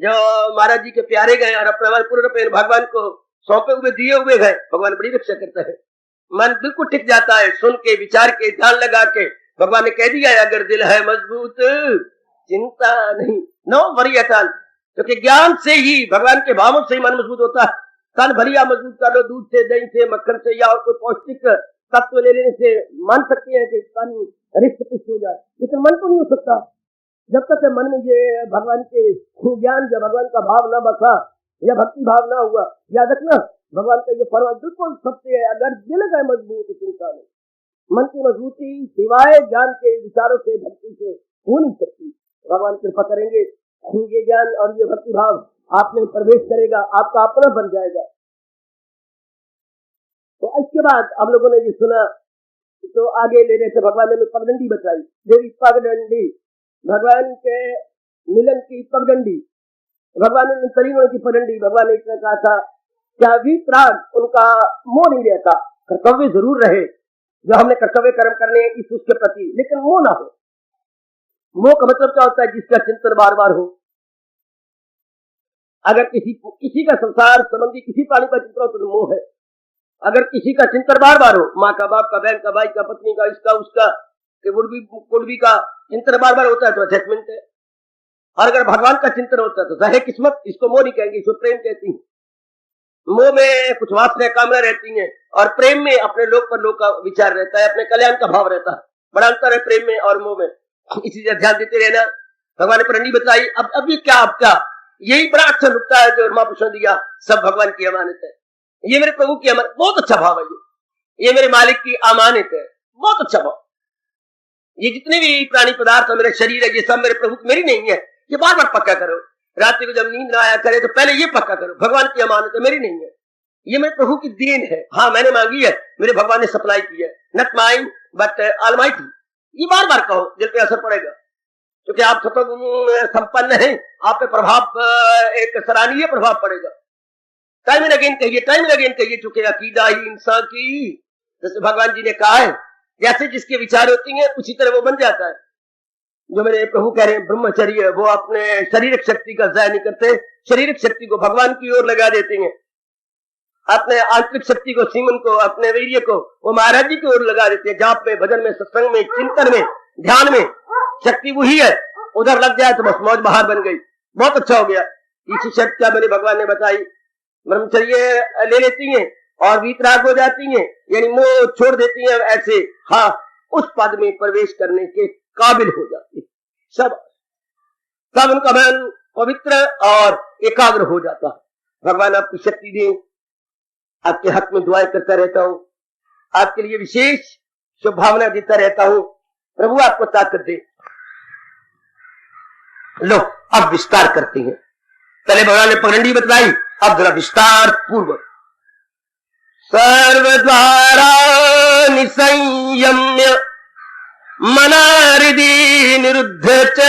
जो महाराज जी के प्यारे गए और अपने पूरे भगवान को सौंपे हुए दिए हुए गए, भगवान बड़ी रक्षा करता है। मन बिल्कुल टिक जाता है, सुन के विचार के ध्यान लगा के। भगवान ने कह दिया है अगर दिल है मजबूत चिंता नहीं, नो वरी एट ऑल, क्योंकि ज्ञान से ही, भगवान के भावों से ही मन मजबूत होता है। तन भलिया मजबूत कर लो दूध से, दही से, मक्खन से या और कोई पौष्टिक तत्व ले लेने से मान सकते हैं कि तन रिष्ट पुष्ट हो जाए, लेकिन मन तो नहीं हो सकता जब तक मन में ये भगवान के ज्ञान या भगवान का भाव न बसा या भक्ति भाव ना हुआ। याद रखना भगवान का ये फरमान बिल्कुल सत्य है, अगर दिल है मजबूत चिंता नहीं। मन की मजबूती सिवाय ज्ञान के, विचारों से, भक्ति से हो नहीं सकती। भगवान कृपा करेंगे, ये ज्ञान और ये भक्ति भाव आप में प्रवेश करेगा, आपका अपना बन जाएगा। तो इसके बाद हम लोगों ने ये सुना तो आगे ले रहे थे, भगवान ने पगडंडी बताई, देवी पगडंडी, भगवान के मिलन की पगडंडी, भगवान ने तरीनों की पगडंडी। भगवान ने कहा था क्या वीतराग उनका मोह नहीं रहता, कर्तव्य जरूर रहे जो हमने कर्तव्य कर्म करने इस उसके प्रति, लेकिन मोह ना हो। मोह का मतलब क्या होता है, जिसका चिंतन बार बार हो। अगर किसी का संसार संबंधी किसी प्राणी का चिंतन हो तो मोह है। अगर किसी का चिंतन बार बार हो, माँ का, बाप का, बहन का, भाई का, पत्नी का, इसका उसका, कुड़बी का चिंतन बार बार होता है तो अटैचमेंट है। और अगर भगवान का चिंतन होता है तो जाहिर किस्मत, इसको मोह नहीं कहेंगे, इसको प्रेम कहती है। मोह में कुछ वासना कामना रहती है और प्रेम में अपने लोक पर लोक का विचार रहता है, अपने कल्याण का भाव रहता है। बड़ा अंतर है प्रेम में और मोह में, इसी से ध्यान देते रहना। भगवान ने पगडंडी बताई। अब ये क्या, आपका यही बड़ा अच्छा नुकता है जो महापुरुषों ने दिया, सब भगवान की अमानत है। ये मेरे प्रभु की अमानत, बहुत अच्छा भाव है ये मेरे मालिक की अमानत है, बहुत अच्छा भाव। ये जितने भी प्राणी पदार्थ है, मेरा शरीर है, ये सब मेरे प्रभु की, मेरी नहीं है। ये बार बार पक्का करो, रात्रि को जब नींद ना आया करे तो पहले ये पक्का करो, भगवान की अमानत है, मेरी नहीं है, ये मेरे प्रभु की देन है। हाँ मैंने मांगी है, मेरे भगवान ने सप्लाई की है, नॉट माइन बट ऑलमाइटी। ये बार बार कहो, दिल पे असर पड़ेगा, क्योंकि आप सतत संपन्न हैं, आप पे प्रभाव, एक सराहनीय प्रभाव पड़ेगा। टाइम एंड अगेन कहिए, टाइम एंड अगेन कहिए, चूंकि अकीदा ही इंसान की, जैसे भगवान जी ने कहा है, जैसे जिसके विचार होती हैं उसी तरह वो बन जाता है। जो मेरे प्रभु कह रहे हैं ब्रह्मचर्य, वो अपने शारीरिक शक्ति का ज़ाया नहीं करते, शारीरिक शक्ति को भगवान की ओर लगा देते हैं, अपने आंतरिक शक्ति को, सीमन को, अपने वीर्य को वो महाराज जी की ओर लगा देते हैं। जाप में, भजन में, सत्संग में, चिंतन में, ध्यान में शक्ति वही है, उधर लग जाए तो बस मौज बहार बन गई, बहुत अच्छा हो गया। इसी शर्त क्या मैंने भगवान ने बताई, ब्रह्मचर्य ले लेती हैं और वीतराग हो जाती हैं, यानी मोह छोड़ देती हैं, ऐसे हाँ उस पद में प्रवेश करने के काबिल हो जाती है। सब उनका मन पवित्र और एकाग्र हो जाता है। भगवान आपकी शक्ति दें। आपके हक में दुआएं करता रहता हूं, आपके लिए विशेष शुभभावना देता रहता हूं। प्रभु आपको ताकत दे। लो अब विस्तार करते हैं। पहले भगवान ने पगडंडी बतलाई, अब जरा विस्तार पूर्वक। सर्वद्वारा निसंयम्य मनाहृदि निरुद्ध च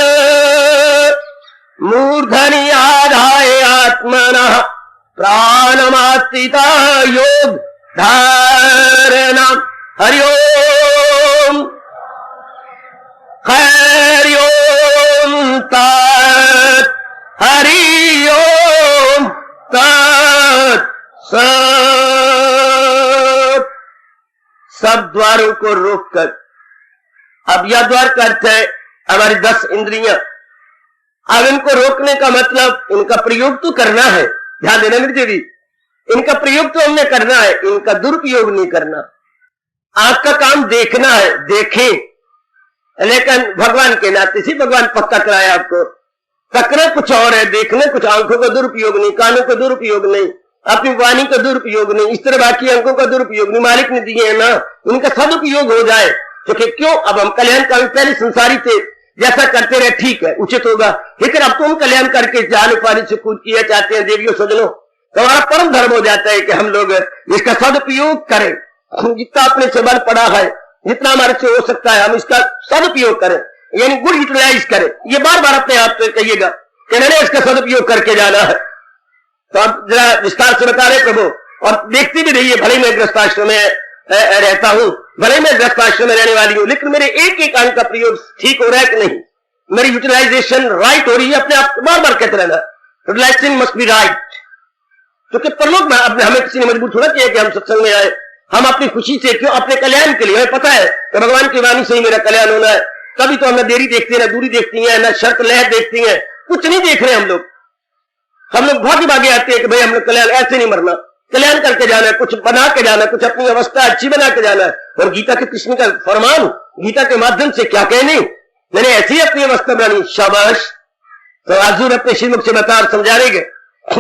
मूर्धनि आधाय आत्मनः प्राणमास्थिता योग धारणा। हरि ओम हरि ओम तत् हरि ओम तत् सत्। सब द्वारों को रोककर, अब यह द्वार का अर्थ है हमारी 10 इंद्रियां। अब इनको रोकने का मतलब इनका प्रयोग तो करना है, ध्यान देना मेरी देवी, इनका प्रयोग तो हमने करना है, इनका दुरुपयोग नहीं करना। आंख का काम देखना है, देखें, लेकिन भगवान के नाते से भगवान पक्का कराया आपको। तकना कुछ और है, देखना कुछ। आंखों का दुरुपयोग नहीं, कानों का दुरुपयोग नहीं, अपनी वाणी का दुरुपयोग नहीं, इस तरह बाकी अंगों का दुरुपयोग नहीं। मालिक ने दिए है ना, इनका सदुपयोग हो जाए तो क्यों। अब हम कल्याण का पहले संसारी थे, जैसा करते रहे ठीक है, उचित होगा, लेकिन अब तो हम कल्याण करके जान उपाधि से कूद किया चाहते हैं। देवियों सजनों, तो हमारा परम धर्म हो जाता है कि हम लोग इसका सदुपयोग करें। जितना अपने से बल पड़ा है, जितना हमारे से हो सकता है, हम इसका सदुपयोग करें, यानी गुड यूटिलाइज करें। ये बार बार अपने आप से कहिएगा कि मैंने इसका सदुपयोग करके जाना है। तो आप जरा विस्तार से बता रहे प्रभु, और देखती भी रहिए। भले मैं गृहस्थाश्रम में रहता हूं, भले मैं गृहस्थाश्रम में रहने वाली हूं, लेकिन मेरे एक एक अंग का प्रयोग ठीक हो रहा है कि नहीं, मेरी यूटिलाइजेशन राइट हो रही है। अपने आप बार बार कहते रहना, यूटिलाइजेशन मस्ट बी राइट। क्योंकि परलोक में हमें किसी ने मजबूर थोड़ा किया कि हम सत्संग में आए। हम अपनी खुशी से क्यों, अपने कल्याण के लिए। हमें पता है कि भगवान की वाणी से ही मेरा कल्याण होना है, तभी तो हम न देरी देखते हैं, न दूरी देखती है, न शर्त लहर देखती है, कुछ नहीं देख रहे हम लोग। हम लोग भागे भागे आते हैं कि भाई हम लोग कल्याण, ऐसे नहीं मरना, कल्याण करके जाना है, कुछ बना के जाना है, कुछ अपनी अवस्था अच्छी बना के जाना है। और गीता के कृष्ण का फरमान, गीता के माध्यम से क्या कहने, मैंने ऐसी अपनी अवस्था बनानी। शाबाश। तो आजूर अपने श्रीमुख से बता और समझा रहे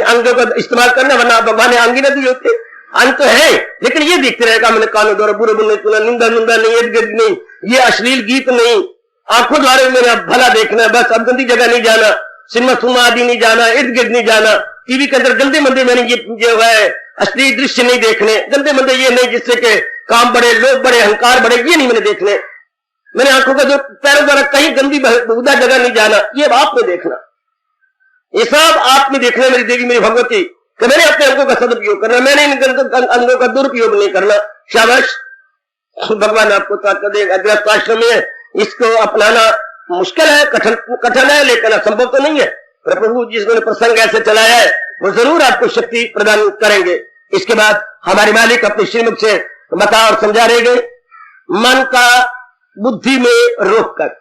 अंगों का इस्तेमाल करना, वरना भगवान ने अंगी न दी होते। अंग तो है, लेकिन ये देखते रहेगा मैंने कानों द्वारा बुरे बुरे सुना, निंदा निंदा नहीं, इर्द गिर्द नहीं, ये अश्लील गीत नहीं, आंखों द्वारा मैंने भला देखना है, बस अब गंदी जगह नहीं जाना, सिनेमा सुनमा आदि नहीं जाना, इर्द गिर्द नहीं जाना, टीवी के अंदर गंदे मंदे मैंने ये जो है अश्लील दृश्य नहीं देखने, गंदे मंदे ये नहीं जिससे के काम बढ़े, लोग बढ़े, अहंकार बढ़े, ये नहीं मैंने देखने। मैंने आंखों का जो पैरों द्वारा कहीं गंदी बहुधा जगह नहीं जाना, ये आप में देखना, ये सब आप में देखना मेरी देवी मेरी भगवती, कि मैंने अपने अंगों का सदुपयोग करना, मैंने इन अंगों का दुरुपयोग नहीं करना। शाबाश। भगवान आपको ताकत देगा। गृहस्थाश्रम में इसको अपनाना मुश्किल है, कठिन है, लेकिन असंभव तो नहीं है। प्रभु जिसने प्रसंग ऐसे चलाया है वो जरूर आपको शक्ति प्रदान करेंगे। इसके बाद हमारे मालिक अपने श्रीमुख से बता और समझा रहेंगे। मन का बुद्धि में रोक कर,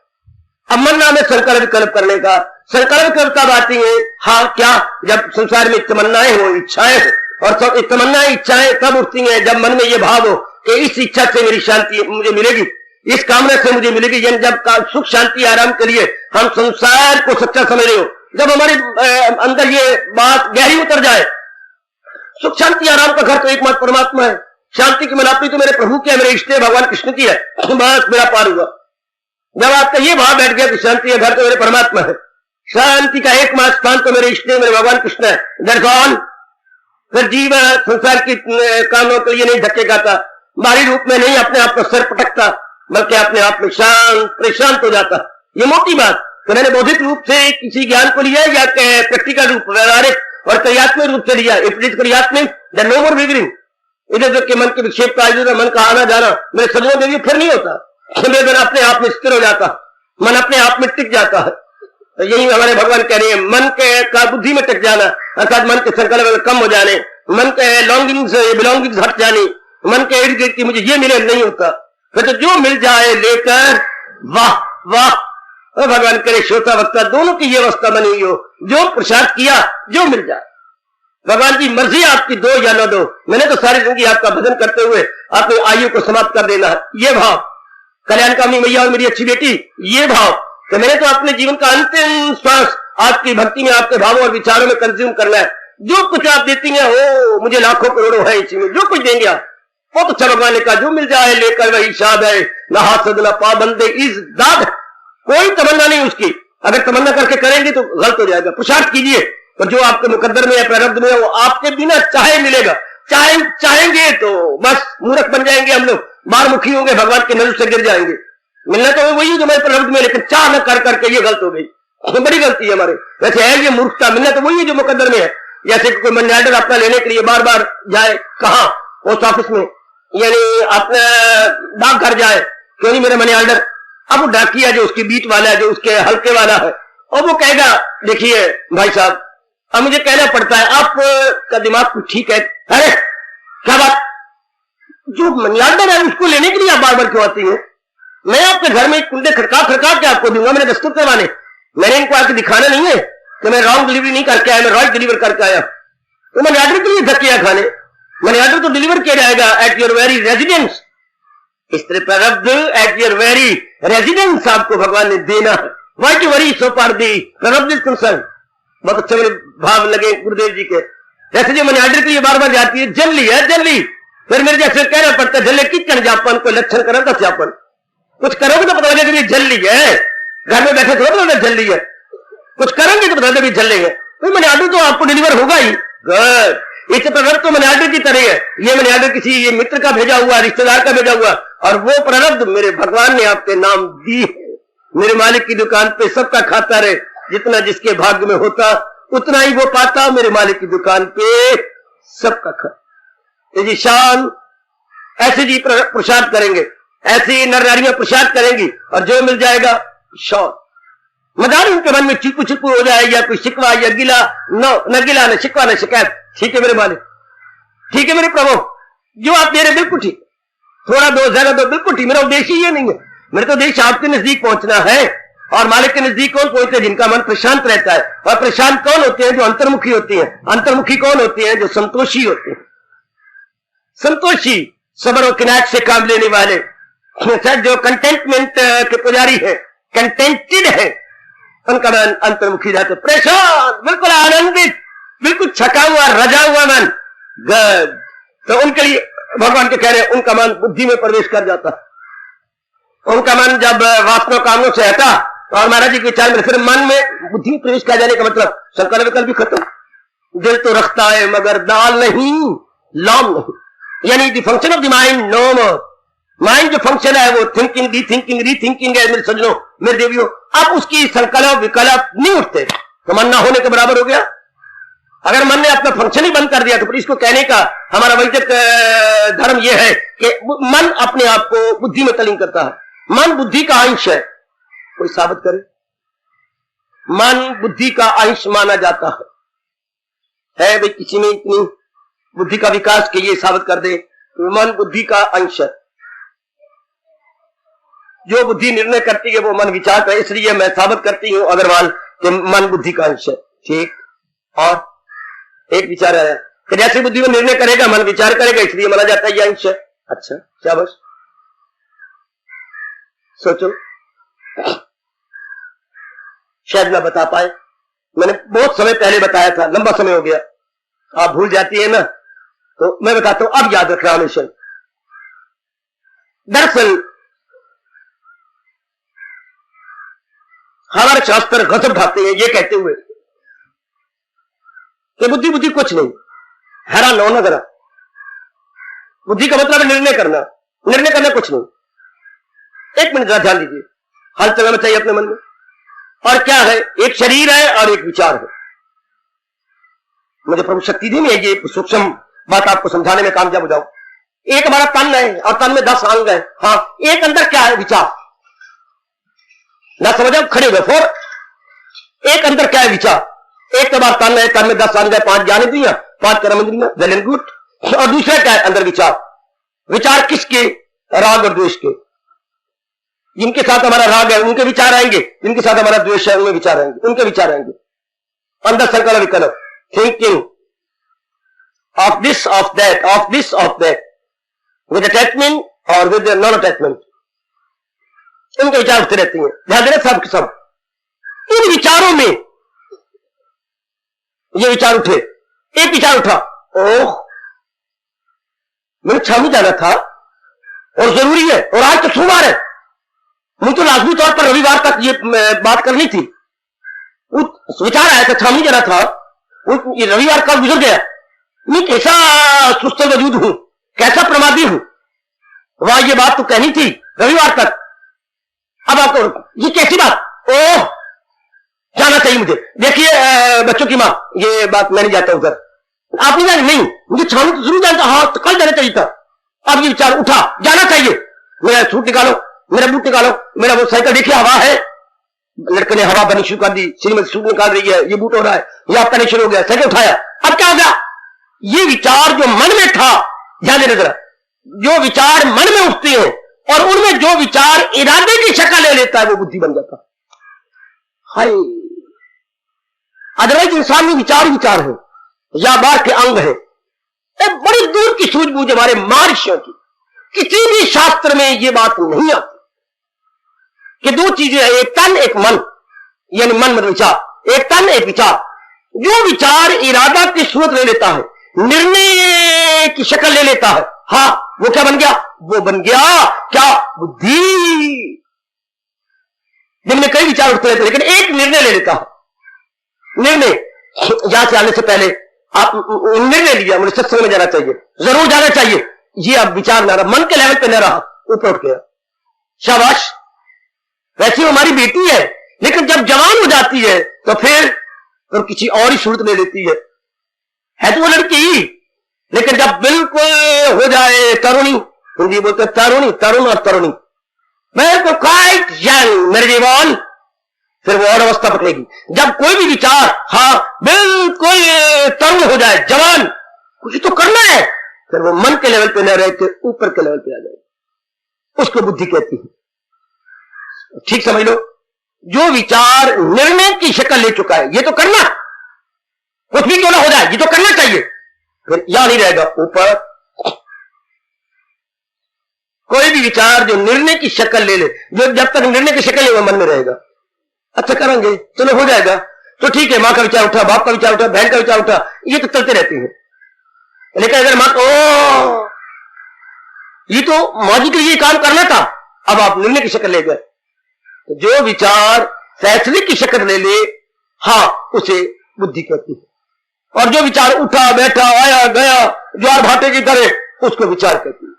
अब मन नाम है संकल्प विकल्प करने का। संकल्प कब आती है? हाँ क्या, जब संसार में तमन्नाएं हो, इच्छाएं हो, और सब तमन्नाएं इच्छाएं तब उठती हैं जब मन में ये भाव हो कि इस इच्छा से मेरी शांति मुझे मिलेगी, इस कामना से मुझे मिलेगी। यानी जब सुख शांति आराम के लिए हम संसार को सच्चा समझ रहे हो, जब हमारे अंदर ये बात गहरी उतर जाए, सुख शांति आराम का घर तो एकमात्र परमात्मा है, शांति की मनापी तो मेरे प्रभु की है, मेरे इष्ट भगवान कृष्ण की है, बस मेरा पार हुआ। जब आपका ये भाव बैठ गया कि शांति है घर तो मेरे परमात्मा है, शांति का एकमात्र स्थान तो मेरे इष्ट मेरे भगवान कृष्ण है, दर्शन फिर जीव संसार की कामों के लिए नहीं धक्के खाता, बाहरी रूप में नहीं अपने आप को सर पटकता, बल्कि अपने आप में शांत प्रशांत हो जाता। ये मोटी बात तो मैंने बौद्धिक रूप से किसी ज्ञान को लिया या प्रैक्टिकल रूप व्यवहारिक और क्रियात्मक रूप से लिया। इट इज क्रियात्मक, देयर नो मोर बिगिनिंग। इधर के मन के विक्षेप का, इधर मन का आना जाना मेरे सजनों के लिए फिर नहीं होता। संवेदन अपने आप में स्थिर हो जाता, मन अपने आप में टिक जाता है। तो यही हमारे भगवान कह रहे हैं, मन के का बुद्धि में टिक जाना, अर्थात मन के संकल्प कम हो जाने, मन के लॉन्गिंग्स बिलोंगिंग्स हट जाने, मन के इर्द गिर्द की मुझे ये मिले नहीं होता, फिर तो जो मिल जाए लेकर वाह वाह। और भगवान करे श्रोता वक्ता दोनों की ये अवस्था बनी हुई हो, जो प्रसाद किया जो मिल जाए। भगवान की मर्जी आपकी दो या न दो, मैंने तो सारी जिंदगी आपका भजन करते हुए अपनी आयु को समाप्त कर देना है। ये भाव, कल्याण कामनी मैया और मेरी अच्छी बेटी, ये भाव कि मैंने तो अपने जीवन का अंतिम श्वास आपकी भक्ति में, आपके भावों और विचारों में कंज्यूम करना है। जो कुछ आप देती हैं हो, मुझे लाखों करोड़ों है इसी में, जो कुछ देंगे आप बहुत अच्छा भगवान ने कहा, जो मिल जाए लेकर वही शाद है, ना हासद ना पाबंदे इस दाद। कोई तमन्ना नहीं उसकी, अगर तमन्ना करके करेंगे तो गलत हो जाएगा। पुरुषार्थ कीजिए, तो जो आपके मुकद्दर में है, प्रारब्ध में है, वो आपके बिना चाहे मिलेगा। चाहेंगे तो बस मूर्ख बन जाएंगे हम लोग, बारमुखी होंगे, भगवान के नजर से गिर जाएंगे। मिलना तो वही जो मैं प्रारब्ध में, लेकिन चाह न कर करके ये गलत हो गई, तो बड़ी गलती है हमारे। वैसे है ये मूर्खता, मिलना तो वही है जो मुकद्दर में है। जैसे कोई मनी ऑर्डर अपना लेने के लिए बार बार जाए, कहां, पोस्ट ऑफिस में, यानी अपना डाकघर जाए, क्यों नहीं मेरा मनी ऑर्डर। अब वो डाकिया जो उसकी बीट वाला है, जो उसके हल्के वाला है, और वो कहेगा देखिए भाई साहब, अब मुझे कहना पड़ता है आपका दिमाग कुछ ठीक है। अरे क्या बात, जो मनी ऑर्डर है उसको लेने के लिए आप बार बार क्यों आती हैं? मैं आपके घर में कुंडे खड़का के आपको दूंगा, मैंने दस्तखत करवाने। मैंने इनको आके दिखाना नहीं है कि मैं रॉन्ग डिलीवरी नहीं करके आया, मैं राइट डिलीवर करके आया। तो मनी ऑर्डर के लिए धक्किया खाने, मनी ऑर्डर तो डिलीवर किया जाएगा एट योर वेरी रेजिडेंस। इस तरह प्रारब्ध एट योर वेरी रेजिडेंस आपको भगवान ने देना है। वाई टू वरी सो पार दी प्रारब्ध इज कंसर्न। बहुत अच्छे मेरे भाव लगे गुरुदेव जी के। जैसे जो मनी ऑर्डर के लिए बार बार जाती है, जल्दी है जल्दी, फिर मेरे जैसे कहना पड़ता है जल्दी किचन जापन, कोई लक्षण करो दस जापन, कुछ करोगे तो पता लगेगा जल्दी है, घर में बैठे थोड़ा पता जल्दी है, कुछ करेंगे तो पता लगेगा जल्दी है। तो मनी ऑर्डर तो आपको डिलीवर होगा ही। गुड, इस प्रारब्ध तो मनी ऑर्डर की तरह है। ये मनी ऑर्डर किसी ये मित्र का भेजा हुआ, रिश्तेदार का भेजा हुआ, और वो प्रारब्ध मेरे भगवान ने आपके नाम दी है। मेरे मालिक की दुकान पे सबका खाता रहे, जितना जिसके भाग्य में होता उतना ही वो पाता। मेरे मालिक की दुकान पे सबका खाता। जी शान ऐसे जी प्रसाद करेंगे, ऐसी नर नारियां प्रसाद करेंगी, और जो मिल जाएगा शौक मदार उनके मन में चिपू चिपू हो जाए, या कोई शिकवा या गिला, न गिला न शिकवा न शिकायत। ठीक है मेरे मालिक, ठीक है मेरे प्रभु, जो आप दे रहे बिल्कुल ठीक, थोड़ा दो ज्यादा दो बिल्कुल ठीक। मेरा उद्देश्य ये नहीं है, मेरा तो उद्देश्य आपके नजदीक पहुंचना है। और मालिक के नजदीक कौन पहुंचते हैं? जिनका मन प्रशांत रहता है। और प्रशांत कौन होते हैं? जो अंतर्मुखी होती हैं। अंतर्मुखी कौन होती हैं? जो संतोषी होते हैं। संतोषी, सबर और किनायत से काम लेने वाले, जो कंटेंटमेंट के पुजारी है, कंटेंटेड है, उनका मन अंतर्मुखी जाते, प्रशांत, बिल्कुल आनंदित, बिल्कुल छका हुआ, रजा हुआ मन। गड, तो उनके लिए भगवान के कह रहे हैं उनका मन बुद्धि में प्रवेश कर जाता है। उनका मन जब वासना कामों से हटा, और महाराज जी के विचार में फिर मन में बुद्धि में प्रवेश किया जाने का मतलब संकल्प विकल्प भी खत्म। दिल तो रखता है मगर दाल नहीं, लौम नहीं, यानी the function of the mind no more. Mind जो फंक्शन है वो थिंकिंग, री थिंकिंग, री थिंकिंग है मेरे सज्जनों, मेरे देवियों। अब उसकी संकल्प विकल्प नहीं उठते, तो मन ना होने के बराबर हो गया। अगर मन ने अपना फंक्शन ही बंद कर दिया, तो फिर इसको कहने का हमारा वैदिक धर्म यह है कि मन अपने आप को बुद्धि में तलीन करता है। मन बुद्धि का अंश है, कोई साबित करे? मन बुद्धि का अंश माना जाता है भाई, किसी ने इतनी बुद्धि का विकास के ये साबित कर दे तो मन बुद्धि का अंश है। जो बुद्धि निर्णय करती है वो मन विचार करे, इसलिए मैं साबित करती हूं अग्रवाल कि मन बुद्धि का अंश है। ठीक, और एक विचार है कि जैसे बुद्धि में निर्णय करेगा मन विचार करेगा, इसलिए माना जाता है ये अंश है। अच्छा क्या, बस सोचो, शायद ना बता पाए। मैंने बहुत समय पहले बताया था, लंबा समय हो गया, आप भूल जाती है ना, तो मैं बताता हूं, अब याद रखना हमेशा। दरअसल हमारे शास्त्र गजब ढाते हैं ये कहते हुए कि बुद्धि बुद्धि कुछ नहीं, हैरान हो ना जरा। बुद्धि का मतलब है निर्णय करना, निर्णय करना कुछ नहीं। एक मिनट जरा ध्यान दीजिए, हल चलाना चाहिए अपने मन में। और क्या है? एक शरीर है और एक विचार है। मुझे प्रभु शक्ति दी है ये सूक्ष्म बात आपको समझाने में कामयाब हो जाऊं। एक हमारा तन है और तन में 10 अंग है। हाँ, एक अंदर क्या है? विचार। ना समझो, खड़े हुए फोर। एक अंदर क्या है? विचार। एक हमारा तन है, तन में 10 अंग है, 5 ज्ञानेंद्रियां, 5 कर्मेंद्रियां, वेल एंड गुड। और दूसरा क्या है? अंदर विचार। विचार किसके? राग और द्वेष के। जिनके साथ हमारा राग है उनके विचार आएंगे, जिनके साथ हमारा द्वेष है उनके विचार आएंगे, उनके विचार आएंगे। अंदर संकल्प विकल्प, thinking, of this, of that, of this, of that, with attachment और विद नॉन अटैचमेंट, इनके विचार उठते रहते हैं। ध्यान देना सब के सब। इन विचारों में ये विचार उठे, एक विचार उठा, ओह मैंने छावनी जाना था और जरूरी है, और आज तो सोमवार है, मुझे तो लाजमी तौर पर रविवार तक ये बात करनी थी। विचार आया था, छावनी जाना था, ये रविवार कल गुजर गया, मैं कैसा सुस्त वजूद हूं, कैसा प्रमादी हूं, वहां ये बात तो कहनी थी रविवार तक, अब आपको ये कैसी बात, ओह जाना चाहिए मुझे। देखिए बच्चों की मां, ये बात मैं नहीं जाता उधर, आप नहीं जाने, नहीं मुझे छावनी तो जरूर जाना था, हाँ तो कल जाना चाहिए था। अब ये विचार उठा, जाना चाहिए, मेरा सूट निकालो, मेरा बूट निकालो, मेरा वो साइकिल देखिए हवा है, लड़के ने हवा बननी शुरू कर दी, श्रीमती सूट निकाल रही है, ये बूट हो रहा है, ये आपका नहीं शुरू हो गया, साइकिल उठाया। अब क्या हो गया, ये विचार जो मन में था, ध्यान देना जरा, जो विचार मन में उठते हैं और उनमें जो विचार इरादे की शक्ल ले लेता है वो बुद्धि बन जाता है। हाय, अदरवाइज इंसान में विचार ही विचार है या बार के अंग है। एक बड़ी दूर की सूझबूझ हमारे महर्षियों की, किसी भी शास्त्र में ये बात नहीं आती कि दो चीजें हैं, एक तन एक मन, यानी मन मतलब विचार, एक तन एक विचार। जो विचार इरादा की सूरत ले लेता है, निर्णय की शक्ल ले लेता है, हाँ वो क्या बन गया, वो बन गया क्या, बुद्धि। दिन में कई विचार उठते रहते लेकिन एक निर्णय ले लेता है। निर्णय, यहां से आने से पहले आप निर्णय लिया मुझे सत्संग में जाना चाहिए, जरूर जाना चाहिए, ये अब विचार ना रहा, मन के लेवल पे न रहा, ऊपर उठ गया, शाबाश। वैसे हमारी बेटी है, लेकिन जब जवान हो जाती है तो फिर तो किसी और ही सूरत ले लेती है तो वो लड़की, लेकिन जब बिल्कुल हो जाए तरुणी, हिंदी बोलते तरुणी, तरुण और तरुणी, बिल्कुल क्वाइट यंग मेरे जीवन, फिर वो और अवस्था पकड़ेगी। जब कोई भी विचार हाँ बिल्कुल तरुण हो जाए, जवान, कुछ तो करना है, फिर वो मन के लेवल पे न रह के ऊपर के लेवल पे आ जाए, उसको बुद्धि कहती है। ठीक समझ लो, जो विचार निर्णय की शक्ल ले चुका है, ये तो करना, कुछ भी क्यों ना हो जाए, ये तो करना चाहिए, फिर यहां नहीं रहेगा, ऊपर। कोई भी विचार जो निर्णय की शक्ल ले ले, जो जब तक निर्णय की शक्ल ले वो मन में रहेगा, अच्छा करेंगे चलो हो जाएगा तो ठीक है, मां का विचार उठा, बाप का विचार उठा, बहन का विचार उठा, ये तो चलते रहते हैं। लेकिन अगर मां को ये तो मौजी के लिए काम करना था, अब आप निर्णय की शक्ल ले गए, तो जो विचार फैसले की शक्ल ले ले, हाँ उसे बुद्धि कहती है। और जो विचार उठा बैठा आया गया ज्वार भाटे की तरह, उसको विचार कहती है।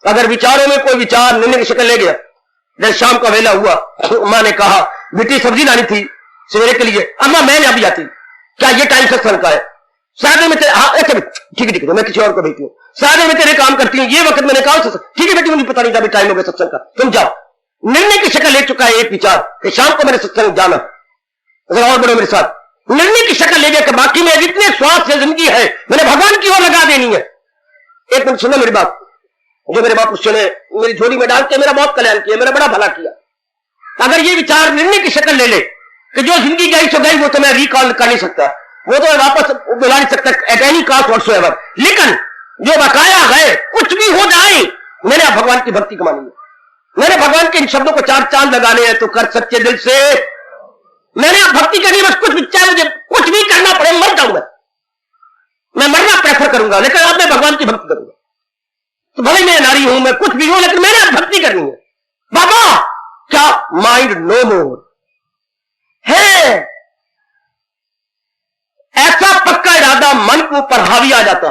अगर विचारों में कोई विचार निर्णय की शक्ल ले गया, जब शाम का वेला हुआ, मां ने कहा बेटी सब्जी लानी थी सवेरे के लिए, अम्मा मैं नहीं अभी आती, क्या ये टाइम सत्संग का है, शायद में तेरे, हाँ अच्छा ठीक है ठीक है, मैं किसी और को भेजती हूँ, शायद में तेरे काम करती हूँ, ये वक्त मैंने कहा ठीक है बेटी, मुझे पता नहीं था टाइम हो गया सत्संग का, तुम जाओ। निर्णय की शक्ल ले चुका है एक विचार कि शाम को मेरे सत्संग जाना, और बढ़ो मेरे साथ। निर्णय की शक्ल ले गया कि बाकी में जितने स्वास्थ्य से जिंदगी है मैंने भगवान की ओर लगा देनी है। एक मिनट सुनो मेरी बात, जो मेरे बाप उसने मेरी झोली में डाल के मेरा बहुत कल्याण किया, मेरा बड़ा भला किया। अगर ये विचार निर्णय की शक्ल ले ले कि जो जिंदगी गई सो गई, वो तो मैं रिकॉल कर नहीं सकता, वो तो मैं वापस बुला नहीं सकता एट एनी कॉस्ट व्हाटसोएवर, लेकिन जो बकाया है कुछ भी हो जाए, मैंने अब भगवान की भक्ति कमानी है, मैंने भगवान के इन शब्दों को चार चांद लगाने हैं, तो कर सच्चे दिल से मैंने अब भक्ति करनी है, बस कुछ चाहे मुझे कुछ भी करना पड़े, मर जाऊंगा, मैं मरना प्रेफर करूंगा, लेकिन अब मैं भगवान की भक्ति करूंगा। तो भले मैं नारी हूं, मैं कुछ भी हूं, लेकिन मैंने अब भक्ति करनी है। बाबा क्या माइंड नो मोर है, ऐसा पक्का इरादा मन के ऊपर हावी आ जाता,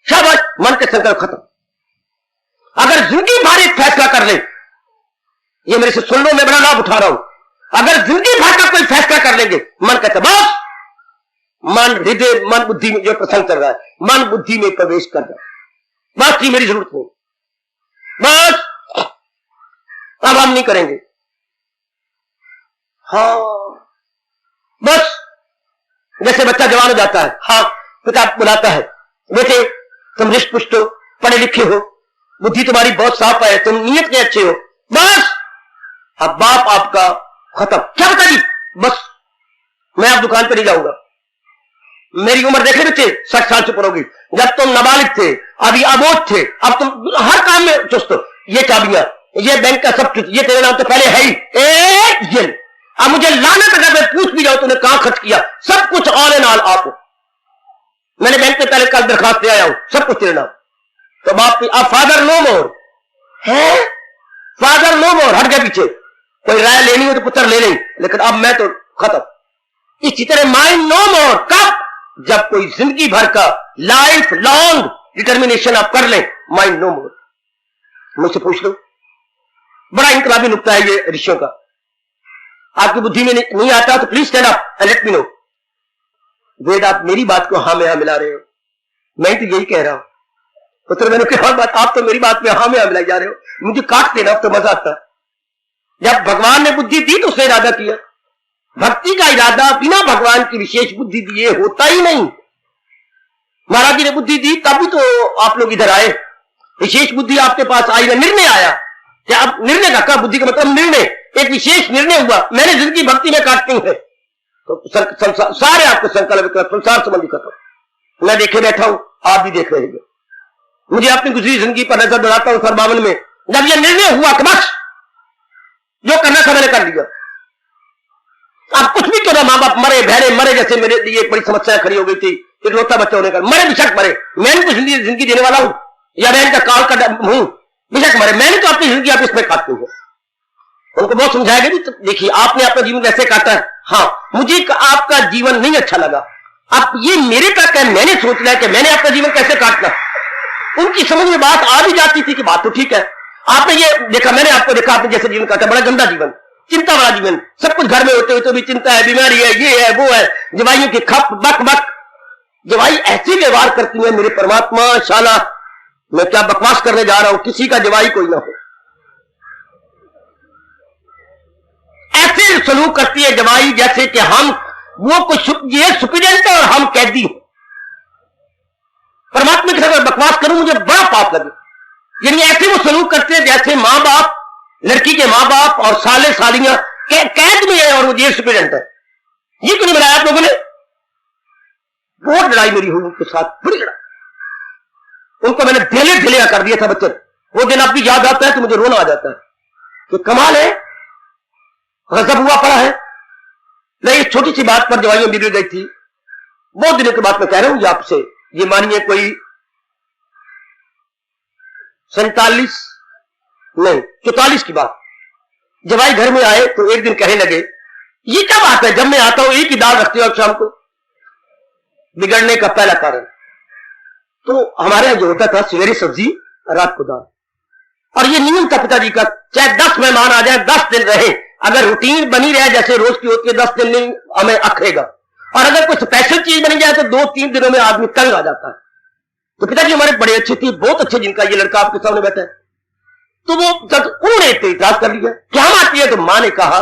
शाबाश, मन के संकल्प खत्म। अगर जिंदगी भर एक फैसला कर ले, ये मेरे से सुन लो, मैं बड़ा लाभ उठा रहा हूं, अगर जिंदगी भर का कोई फैसला कर लेंगे, मन कहता बस, मन हृदय मन बुद्धि में जो प्रसंग कर रहा है, मन बुद्धि में प्रवेश कर रहा है, बस ये मेरी जरूरत नहीं, बस अब हम नहीं करेंगे, हाँ बस। जैसे बच्चा जवान हो जाता है, हाँ पिता बुलाता है, बेटे तुम हृष्ट पुष्ट हो, पढ़े लिखे हो, बुद्धि तुम्हारी बहुत साफ है, तुम नियत के अच्छे हो, बस अब बाप आपका खत्म। क्या बता दी, बस मैं अब दुकान पर नहीं जाऊंगा, मेरी उम्र देखे बच्चे 60 साल से ऊपर होगी, जब तुम नाबालिग थे, अभी अबोध थे, अब तुम हर काम में चुस्त हो। ये चाबियां, ये बैंक का सब कुछ, ये तेरे नाम तो पहले है ही, ये अब मुझे लानत अगर मैं पूछ भी जाऊं तूने कहां खर्च किया, सब कुछ ऑल एंड ऑल आप। मैंने बैंक में पहले कल दरखास्त ले आया हूं, सब कुछ तेरे नाम। तो बाप अब फादर नो मोर है, फादर नो मोर, हट गया पीछे। कोई राय लेनी हो तो पुत्र ले लें, लेकिन अब मैं तो खत्म। इसी तरह माइंड नो मोर कब, जब कोई जिंदगी भर का लाइफ लॉन्ग डिटर्मिनेशन आप कर लें, माइंड नो मोर। मुझसे पूछ लो, बड़ा इंकलाबी नुक्ता है ये ऋषियों का। आपकी बुद्धि में नहीं आता तो please stand up and let me know. वेद आप मेरी बात को हाँ में हाँ मिला रहे हो, मैं तो यही कह रहा हूं। पुत्र मैंने कहा बात, आप तो मेरी बात में हाँ में हाँ मिलाई जा रहे हो, मुझे काट देना अब तो मजा आता। जब भगवान ने बुद्धि दी तो उसने इरादा किया। भक्ति का इरादा बिना भगवान की विशेष बुद्धि दिए होता ही नहीं। महाराज जी ने बुद्धि दी तब भी तो आप लोग इधर आए, विशेष बुद्धि आपके पास आई ना, निर्णय आया। क्या अब निर्णय का बुद्धि का मतलब निर्णय, एक विशेष निर्णय हुआ, मैंने जिंदगी भक्ति में काटनी है तो सारे आपको संकल्प संसार संबंधी करता। मैं देखे बैठा हूं, आप भी देख रहे हैं। मुझे अपनी गुजरी जिंदगी पर नजर बनाता हूं 52 में, जब यह निर्णय हुआ कि बस जो करना था मैंने कर लिया। अब कुछ भी क्यों ना, मां बाप मरे बहरे मरे, जैसे मेरे लिए बड़ी समस्या खड़ी हो गई थी इकलौता बच्चा होने का, मरे बेशक मरे, मैंने तो जिंदगी देने वाला हूं या मैं इनका काल का हूं, बेशक मरे, मैंने तो अपनी जिंदगी आप इसमें काटती हूं। उनको बहुत समझाएगा भी, तो देखिए आपने अपना जीवन कैसे काटा है। हाँ, मुझे आपका जीवन नहीं अच्छा लगा, अब ये मेरे तक है, मैंने सोच लिया कि मैंने अपना जीवन कैसे काटना। उनकी समझ में बात आ भी जाती थी कि बात तो ठीक है, आपने ये देखा, मैंने आपको देखा, आपने जैसे जीवन काटा, बड़ा गंदा जीवन, चिंता वाला जीवन, सब कुछ घर में होते हुए तो भी चिंता है, बीमारी है, ये है वो है, जवाइयों की खप बक बक, जवाई ऐसे व्यवहार करती है, मेरे परमात्मा शाला मैं क्या बकवास करने जा रहा हूं, किसी का जवाई कोई ना हो, ऐसे सलूक करती है जवाई जैसे कि हम वो कुछ ये सुपीरियंट है और हम कैदी हैं। परमात्मा के साथ बकवास करूं मुझे बड़ा पाप लगे, यानी ऐसे वो सलूक करते हैं जैसे मां बाप, लड़की के मां बाप और साले सालियां कैद में है और वो ये सुपीरियंट है। ये क्यों नहीं बनाया आप लोगों ने? बहुत लड़ाई मेरी हुई उनके साथ, बड़ी लड़ाई। उनको मैंने ढेले ढेलिया कर दिया था बच्चे, वो दिन अब भी याद आता है तो मुझे रोना आ जाता है कि कमाल है, गजब हुआ पड़ा है। मैं इस छोटी सी बात पर जवाइयां बिगड़ गई थी, बहुत दिनों के बाद मैं कह रहा हूं ये आपसे, ये मानिए कोई 47 नहीं 44 की बात। जवाई घर में आए तो एक दिन कहने लगे, ये क्या बात है, जब मैं आता हूं एक ही दाल रखते हो आप शाम को। बिगड़ने का पहला कारण, तो हमारे यहां जो होता था सवेरे सब्जी रात को दाल, और ये नियम था पिताजी का, चाहे 10 मेहमान आ जाए 10 दिन रहे, अगर रूटीन बनी रहे जैसे रोज की होती है 10 दिन नहीं हमें अखरेगा, और अगर कोई स्पेशल चीज बनी जाए तो 2-3 दिनों में आदमी तंग आ जाता है। तो पिताजी हमारे बड़े अच्छे थे, बहुत अच्छे, जिनका ये लड़का आपके सामने बैठा है, तो वो उन्होंने इतराज कर लिया, क्या आती है? तो मां ने कहा,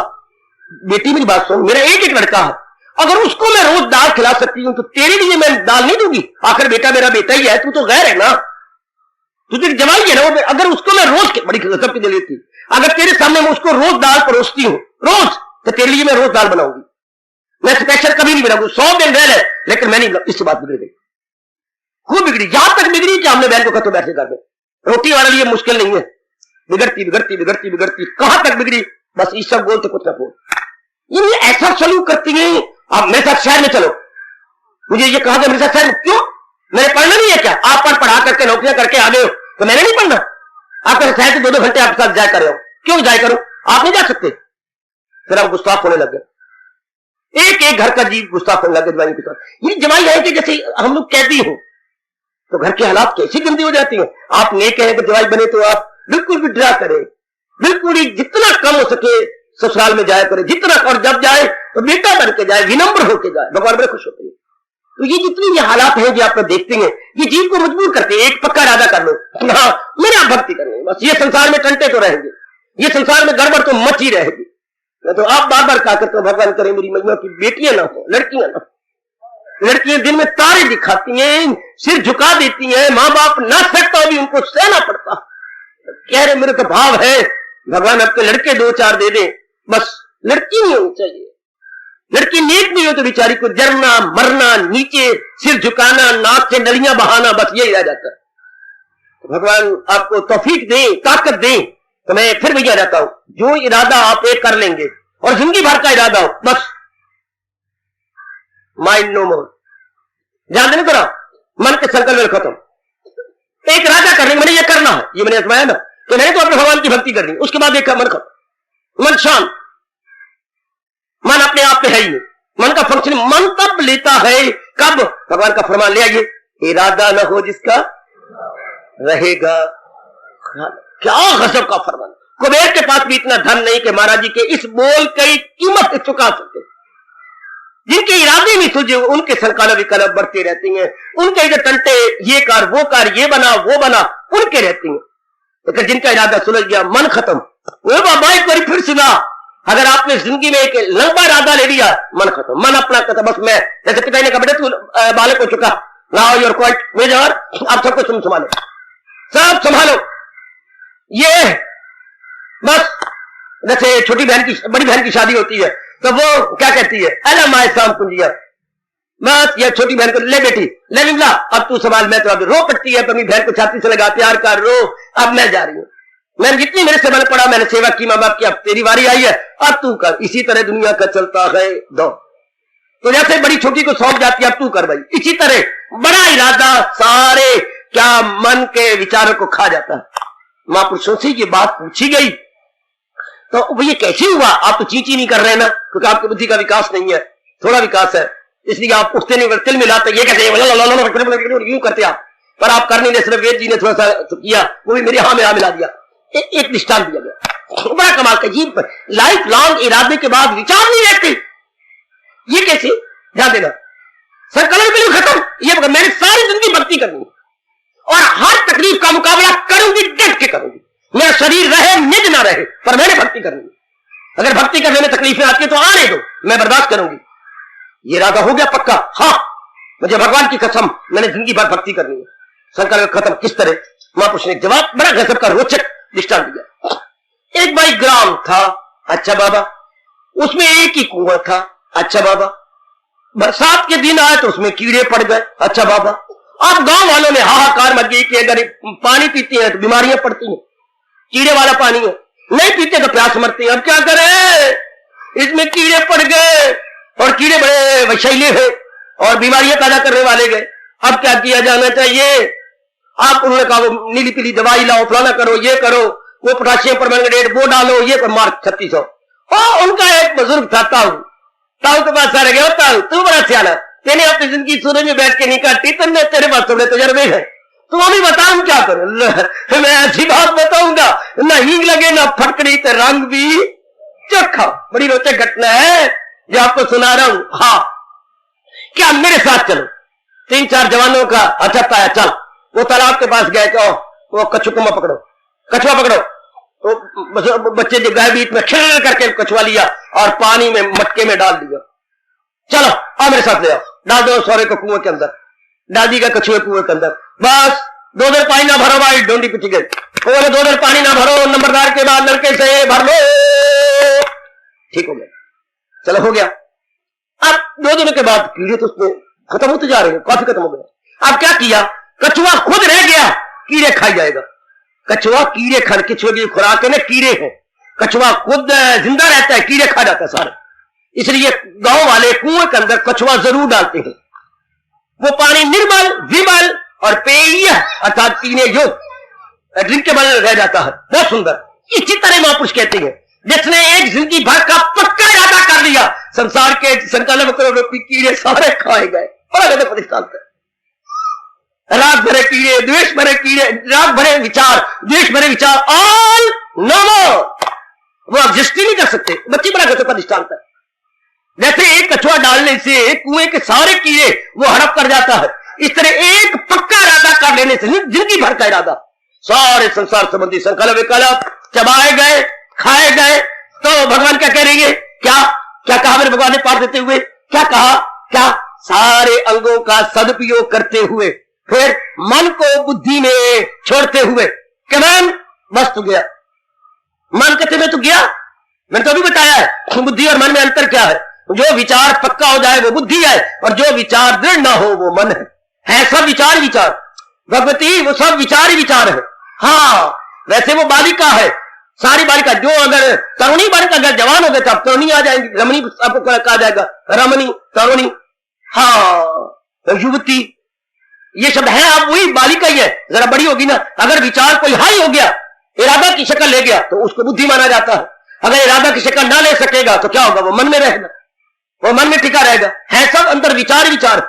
बेटी मेरी बात सुन, मेरा एक लड़का है, अगर उसको मैं रोज दाल खिला सकती हूं तो तेरे लिए मैं दाल नहीं दूंगी, आखिर बेटा मेरा बेटा ही है, तू तो गैर है ना, तू तो जवाई है ना, अगर उसको मैं रोज बड़ी गजब की देती, अगर तेरे सामने मैं उसको रोज दाल परोसती हूं रोज, तो तेरे लिए मैं रोज दाल बनाऊंगी, मैं स्पेशल कभी नहीं बनाऊंगी, 100 दिन रह ले, लेकिन मैं नहीं। इससे बात बिगड़ गई, खूब बिगड़ी, यहां तक बिगड़ी कि हमने बहन को कहा तो बैठे घर में, रोटी वाले लिए मुश्किल नहीं है, बिगड़ती बिगड़ती बिगड़ती बिगड़ती कहां तक बिगड़ी, बस ये सब बोलते कुछ ना बोल। ये ऐसा सलूक करती है, आप मेरे साथ शहर में चलो, मुझे ये कहा मेरे साथ शहर में, क्यों? मैंने पढ़ना नहीं है क्या? आप पढ़ा करके नौकरियां करके आ गए हो तो मैंने नहीं पढ़ना? आपके शहर से 2-2 घंटे आपके साथ जाया कर रहे हो, क्यों जाया करो? आप नहीं जा सकते। फिर आप गुस्ताख होने लग गए, एक एक घर का जीव गुस्ताख होने लग गए जवाई के साथ। ये जवाई है कि जैसे हम लोग कैदी हो, तो घर के हालात कैसी गंदी हो जाती है। आप नहीं कहें कि जवाई बने तो आप बिल्कुल भी ड्रा करें, बिल्कुल ही जितना कम हो सके ससुराल में जाया करे, जितना, और जब जाए तो बेटा बन के जाए, विनम्र होके जाए, भगवान बड़े खुश होते हैं। तो ये जितनी ये हालात हैं जो आप देखते हैं, ये जीव को मजबूर करते हैं, एक पक्का इरादा कर लो, हाँ मैंने आप भक्ति करनी है, बस ये संसार में टंटे तो रहेंगे, ये संसार में गड़बड़ तो मच ही रहेगी। तो आप बार बार कहा करते हो, भगवान करे मेरी मैया की बेटियां ना हो, लड़कियां ना हो। लड़कियां दिन में तारे दिखाती हैं, सिर झुका देती हैं, माँ बाप ना सकता भी उनको सहना पड़ता। कह रहे मेरे तो भाव है भगवान आपके लड़के 2-4 दे दे, बस लड़की नहीं होनी चाहिए। लड़की नेक नहीं हो तो बेचारी को जरना, मरना, नीचे सिर झुकाना, नाक से नलियां बहाना, बस यही रह जाता है। तो भगवान आपको तौफीक दे, ताकत दे। तो मैं फिर भैया जाता हूं, जो इरादा आप एक कर लेंगे और जिंदगी भर का इरादा हो, बस माइंड नो मोर, ध्यान देने करो, मन के संकल्प खत्म। एक इरादा करने मैंने ये करना है, ये मैंने आजमाया ना कि नहीं तो अपने भगवान की भक्ति करनी, उसके बाद देखा मन खत्म, मन शांत, मन अपने आप में है ही नहीं। मन का फंक्शन मन तब लेता है कब भगवान का फरमान ले आइए, इरादा न हो जिसका रहेगा। क्या गजब का फरमान। कुबेर के पास भी इतना धन नहीं कि महाराज जी के इस बोल की कीमत चुका सकते। जिनके इरादे नहीं सुझे उनके संकल्प विकल्प बढ़ते रहते हैं, उनके इधर टंटे, ये कर वो कर, ये बना वो बना, उनके रहते हैं। लेकिन जिनका इरादा सुलझ गया, मन खत्म। वो बाबा एक बार फिर सुना, अगर आपने जिंदगी में एक लंबा इरादा ले लिया, मन खत्म, मन अपना कहता बस मैं, जैसे पिता ने कहा बेटा तू बालक हो चुका, नाउ योर क्वाइट मेजर, आप सबको तुम संभालो, सब संभालो। ये बस जैसे छोटी बहन की, बड़ी बहन की शादी होती है तो वो क्या कहती है, अला माए शाम कुंजिया, बस ये छोटी बहन को ले बेटी ले विमला अब तू संभाल, मैं तो अब रो पड़ती है, अपनी बहन को छाती से लगा प्यार कर, रो अब मैं जा रही हूं, मैंने जितनी मेरे से बल पड़ा मैंने सेवा की मां बाप की, अब तेरी बारी आई है, अब तू कर। इसी तरह दुनिया का चलता है दो, तो जैसे बड़ी छोटी को सौंप जाती है अब तू कर भाई, इसी तरह बड़ा इरादा सारे क्या मन के विचारों को खा जाता है। महापुरुषों से ये बात पूछी गई तो वो ये कैसे हुआ, आप तो चींची नहीं कर रहे ना, क्योंकि आपकी बुद्धि का विकास नहीं है, थोड़ा विकास है, इसलिए आप उठते नहीं, तिल मिलाते, ये कैसे यूं करते आप, पर आप कर नहीं रहे। सिर्फ वेद जी ने थोड़ा सा किया, वो भी मेरे हाँ में हाँ मिला दिया, एक निष्ठान दिया गया, बड़ा कमाल का। जी लाइफ लॉन्ग इरादे के बाद विचार नहीं रहते, ये कैसे, ध्यान देना, संकल्प बिल्कुल खत्म, ये मैंने सारी जिंदगी भक्ति करनी और हर तकलीफ का मुकाबला करूंगी, डट के करूंगी, मेरा शरीर रहे निज ना रहे, पर मैंने भक्ति करनी। अगर भक्ति करने में तकलीफें आती है तो आने दो, मैं बर्दाश्त करूंगी। ये इरादा हो गया पक्का, हाँ मुझे भगवान की कसम मैंने जिंदगी भर भक्ति करनी है। संकल्प खत्म। किस तरह, महापुरुष ने जवाब बड़ा गजब का रोचक दृष्टांत दिया। एक भाई ग्राम था, अच्छा बाबा, उसमें एक ही कुआं था, अच्छा बाबा, बरसात के दिन आए तो उसमें कीड़े पड़ गए, अच्छा बाबा। अब गांव वालों ने हाहाकार मच गई कि अगर पानी पीते हैं तो बीमारियां पड़ती हैं, कीड़े वाला पानी है, नहीं पीते तो प्यास मरती है, अब क्या करें, इसमें कीड़े पड़ गए और कीड़े बड़े विषैले हैं और बीमारियां पैदा करने वाले गए, अब क्या किया जाना चाहिए। आप उन्होंने कहा वो नीली पीली दवाई लाओ, फलाना करो, ये करो, वो पोटाशियम परमैंगनेट वो डालो, ये मार्क 3600। और उनका एक बुजुर्ग था ताऊ, ताऊ के पास सारे गए, ताऊ तू बड़ा सियाना, तेने अपनी जिंदगी सूरज में बैठ के नहीं काटी, तुमने तेरे पास थोड़े तजर्बे हैं, तुम अभी बताओ हम क्या करो। मैं ऐसी बात बताऊंगा, ना हींग लगे ना फटकड़ी, तो रंग भी चोखा। बड़ी रोचक घटना है जो आपको सुना रहा हूं। हाँ क्या मेरे साथ चलो, 3-4 जवानों का अच्छा पाया, चल वो तालाब के पास गए, तो वो कछुआ पकड़ो, कछुआ पकड़ो, तो बच्चे जो गाय बीच में खिल करके कछुआ लिया और पानी में मटके में डाल दिया, चलो आओ मेरे साथ ले आओ, डाल दो सौरे को कुएं के अंदर, दादी का कछुए कुएं के अंदर, बस 2 दिन पानी ना भरो भाई, डोंडी पिट गई, बोले 2 दिन पानी ना भरो, नंबरदार के बाद लड़के से भर लो, ठीक हो गया, चलो हो गया। अब 2 दिनों के बाद कीड़े तो उसमें खत्म होते जा रहे हैं, काफी खत्म हो गया। अब क्या किया, कछुआ खुद रह गया, कीड़े खाई जाएगा, कछुआ कीड़े खा, कछुए की खुराक है ना कीड़े हैं, कछुआ खुद जिंदा रहता है, कीड़े खा जाता है सारे, इसलिए गांव वाले कुएं के अंदर कछुआ जरूर डालते हैं। वो पानी निर्मल, विमल और पेय अर्थात पीने योग्य ड्रिंकेबल रह जाता है, बहुत सुंदर। इसी तरह महापुरुष कहते हैं जिसने एक जिंदगी भर का पक्का इरादा कर लिया, संसार के संकल्प करो कीड़े सारे खाए गए, बड़ा गजब दृष्टांत है। राग भरे कीड़े, द्वेष भरे कीड़े, राग भरे विचार, द्वेष भरे विचार, ऑल नो मोर, वो एग्जिस्ट नहीं कर सकते। बच्ची बड़ा गजब का दृष्टांत है। जैसे एक कछुआ डालने से कुएं के सारे कीड़े वो हड़प कर जाता है, इस तरह एक पक्का इरादा कर लेने से जिंदगी भर का इरादा सारे संसार संबंधी संकल्प विकल्प चबाए गए, खाए गए। तो भगवान क्या कह रही है, क्या क्या कहा मेरे भगवान ने पार देते हुए, क्या कहा, क्या सारे अंगों का सदुपयोग करते हुए, फिर मन को बुद्धि में छोड़ते हुए, क्या मन बस तू गया, मन कहते में तू गया, मैंने तो अभी बताया है बुद्धि और मन में अंतर क्या है। जो विचार पक्का हो जाए वो बुद्धि है, और जो विचार दृढ़ ना हो वो मन है सब विचार विचार। भगवती वो सब विचार ही विचार है। हाँ, वैसे वो बालिका है, सारी बालिका, जो अगर तरुणी बालिका अगर जवान हो गए तो अब तरुणी आ जाएंगी, रमणी आपको कहा जाएगा, रमणी तरुणी। हाँ, तो युवती ये शब्द है, आप वही बालिका ही है, जरा बड़ी होगी ना। अगर विचार कोई हाई हो गया, इरादा की शक्ल ले गया, तो उसको बुद्धि माना जाता है। अगर इरादा की शक्ल ना ले सकेगा तो क्या होगा, वो मन में रहेगा, वो मन में टिका रहेगा। है सब अंदर विचार विचार।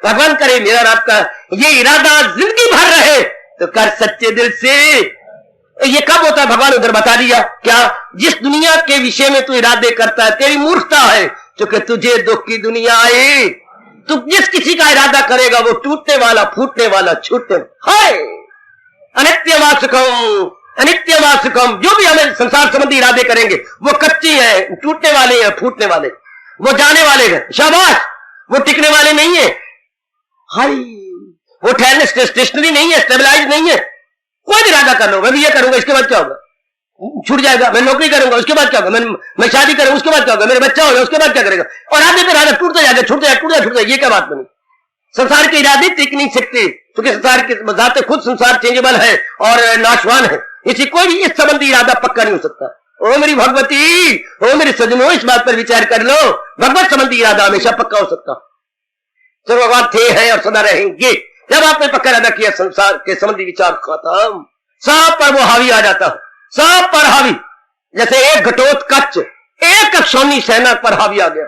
भगवान करे मेरा और आपका ये इरादा जिंदगी भर रहे तो कर सच्चे दिल से। ये कब होता है, भगवान उधर बता दिया। क्या? जिस दुनिया के विषय में तू इरादे करता है तेरी मूर्खता है, क्योंकि तुझे दुख की दुनिया आए। तू जिस किसी का इरादा करेगा वो टूटने वाला, फूटने वाला, छूटने हाय। अनित्यवासुकम अनित्यवासुकम, जो भी हमें संसार संबंधी इरादे करेंगे वो कच्ची है, टूटने वाले हैं, फूटने वाले, वो जाने वाले हैं। शाबाश, वो टिकने वाले नहीं है। हाय, वो ठहरने स्टेशनरी नहीं है, स्टेबलाइज नहीं है। कोई भी इरादा कर लो, मैं भी ये करूंगा, इसके बाद क्या होगा, छूट जाएगा। मैं नौकरी करूंगा, उसके बाद क्या होगा, मैं शादी करूंगा, उसके बाद क्या होगा, मेरे बच्चा होगा, उसके बाद क्या करेगा। और आधे पे इरादा टूटता जाएगा, छूटता जाएगा, टूटता जाएगा। ये क्या बात बनी? संसार के इरादे टिक नहीं सकते, क्योंकि संसार की जाते खुद संसार चेंजेबल है और नाशवान है। इसी कोई भी इस संबंधी इरादा पक्का नहीं हो सकता। ओ मेरी भगवती, ओ मेरे सजनों, इस बात पर विचार कर लो, भगवत संबंधी इरादा हमेशा पक्का हो सकता। तो भगवान थे, हैं और सदा रहेंगे। जब आपने पक्का इरादा किया, संसार के संबंधी विचार खत्म, सब पर वो हावी आ जाता है, सब पर हावी। जैसे एक घटोत्कच एक अक्षौणी सेना पर हावी आ गया।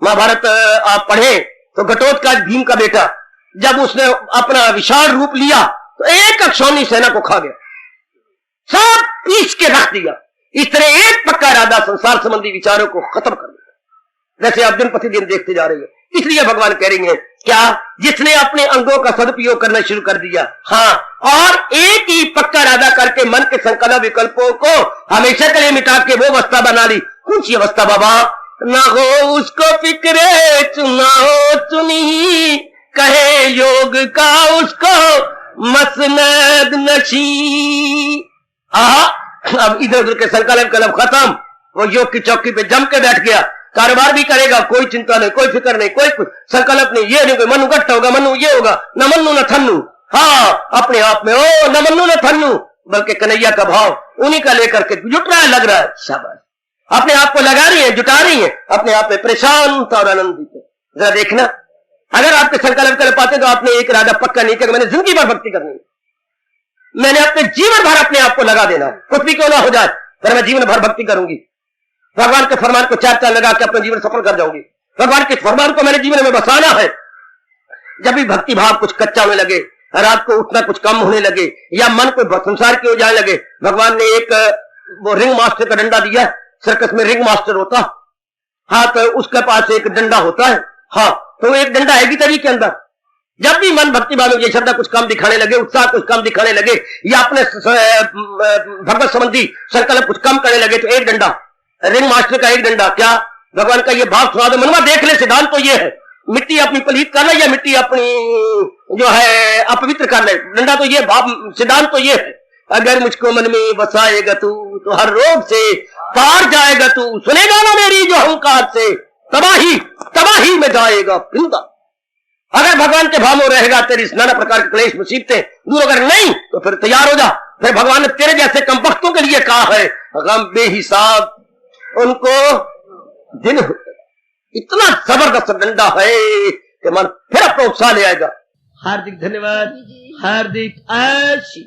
महाभारत आप पढ़े तो घटोत्कच भीम का बेटा, जब उसने अपना विशाल रूप लिया तो एक अक्षौणी सेना को खा गया, सब पीस के रख दिया। इस तरह एक पक्का इरादा संसार संबंधी विचारों को खत्म कर दिया। जैसे आप दिन प्रतिदिन देखते जा रहे हैं। इसलिए भगवान कह रहे हैं, क्या? जिसने अपने अंगों का सदुपयोग करना शुरू कर दिया, हाँ, और एक ही पक्का इरादा करके मन के संकल्प विकल्पों को हमेशा के लिए मिटा के वो अवस्था बना ली। कौन सी अवस्था बाबा? ना हो उसको फिक्रे चुना हो चुनी, कहे योग का उसको मसनद नशी। अब इधर उधर के संकल्प कलम खत्म, वो योग की चौकी पे जम के बैठ गया। कारोबार भी करेगा, कोई चिंता नहीं, कोई फिक्र नहीं, कोई संकल्प नहीं, ये नहीं कोई मनु गट्ट होगा, मनु ये होगा, न मन्नू न थन्नू। हाँ, अपने आप में ओ न मन्नू न थन्नू, बल्कि कन्हैया का भाव उन्हीं का लेकर के जुट रहा है, लग रहा है। शाबाश, अपने आप को लगा रही है, जुटा रही है, अपने आप में प्रशांत और आनंदित है। जरा देखना, अगर आपके संकल्प कर पाते तो आपने एक इरादा पक्का नहीं किया, मैंने जिंदगी भर भक्ति करनी है, मैंने अपने जीवन भर अपने आप को लगा देना, कुछ भी क्यों ना हो जाए, पर मैं जीवन भर भक्ति करूंगी। भगवान के फरमान को चार चार लगा के अपना जीवन सफल कर जाऊंगी। भगवान के फरमान को मैंने जीवन में बसाना है। जब भी भक्ति भाव कुछ कच्चा होने लगे, रात को उठना कुछ कम होने लगे, या मन को संसार की हो जाने लगे, भगवान ने एक वो रिंग मास्टर का डंडा दिया। सर्कस में रिंग मास्टर होता, हाँ, तो उसके पास एक डंडा होता है। हाँ, तो एक डंडा है भी तभी के अंदर। जब भी मन भक्ति भाव में ये श्रद्धा कुछ कम दिखाने लगे, उत्साह कुछ कम दिखाने लगे, या अपने भगवत संबंधी संकल्प कुछ कम करने लगे, तो एक डंडा, रिंग मास्टर का एक डंडा। क्या? भगवान का ये भाव सुना दो, मनवा देख ले। सिद्धांत तो ये है, मिट्टी अपनी पलीत कर ले या मिट्टी अपनी जो है अपवित्र कर ले, डंडा तो ये भाव, सिद्धांत तो ये है। अगर मुझको मन में बसाएगा तू तो हर रोग से पार जाएगा तू, सुनेगा ना मेरी जो अहंकार से तबाही तबाही में जाएगा वृंदा। अगर भगवान के भाव में रहेगा तेरी नाना प्रकार के क्लेश मुसीबतें दूर, अगर नहीं तो फिर तैयार हो जा। फिर भगवान ने तेरे जैसे कम वक्तों के लिए कहा है, गम बेहिसाब उनको दिन। इतना जबरदस्त डंडा है कि मन फिर अपना उत्साह ले आएगा। हार्दिक धन्यवाद, हार्दिक आशीर्वाद।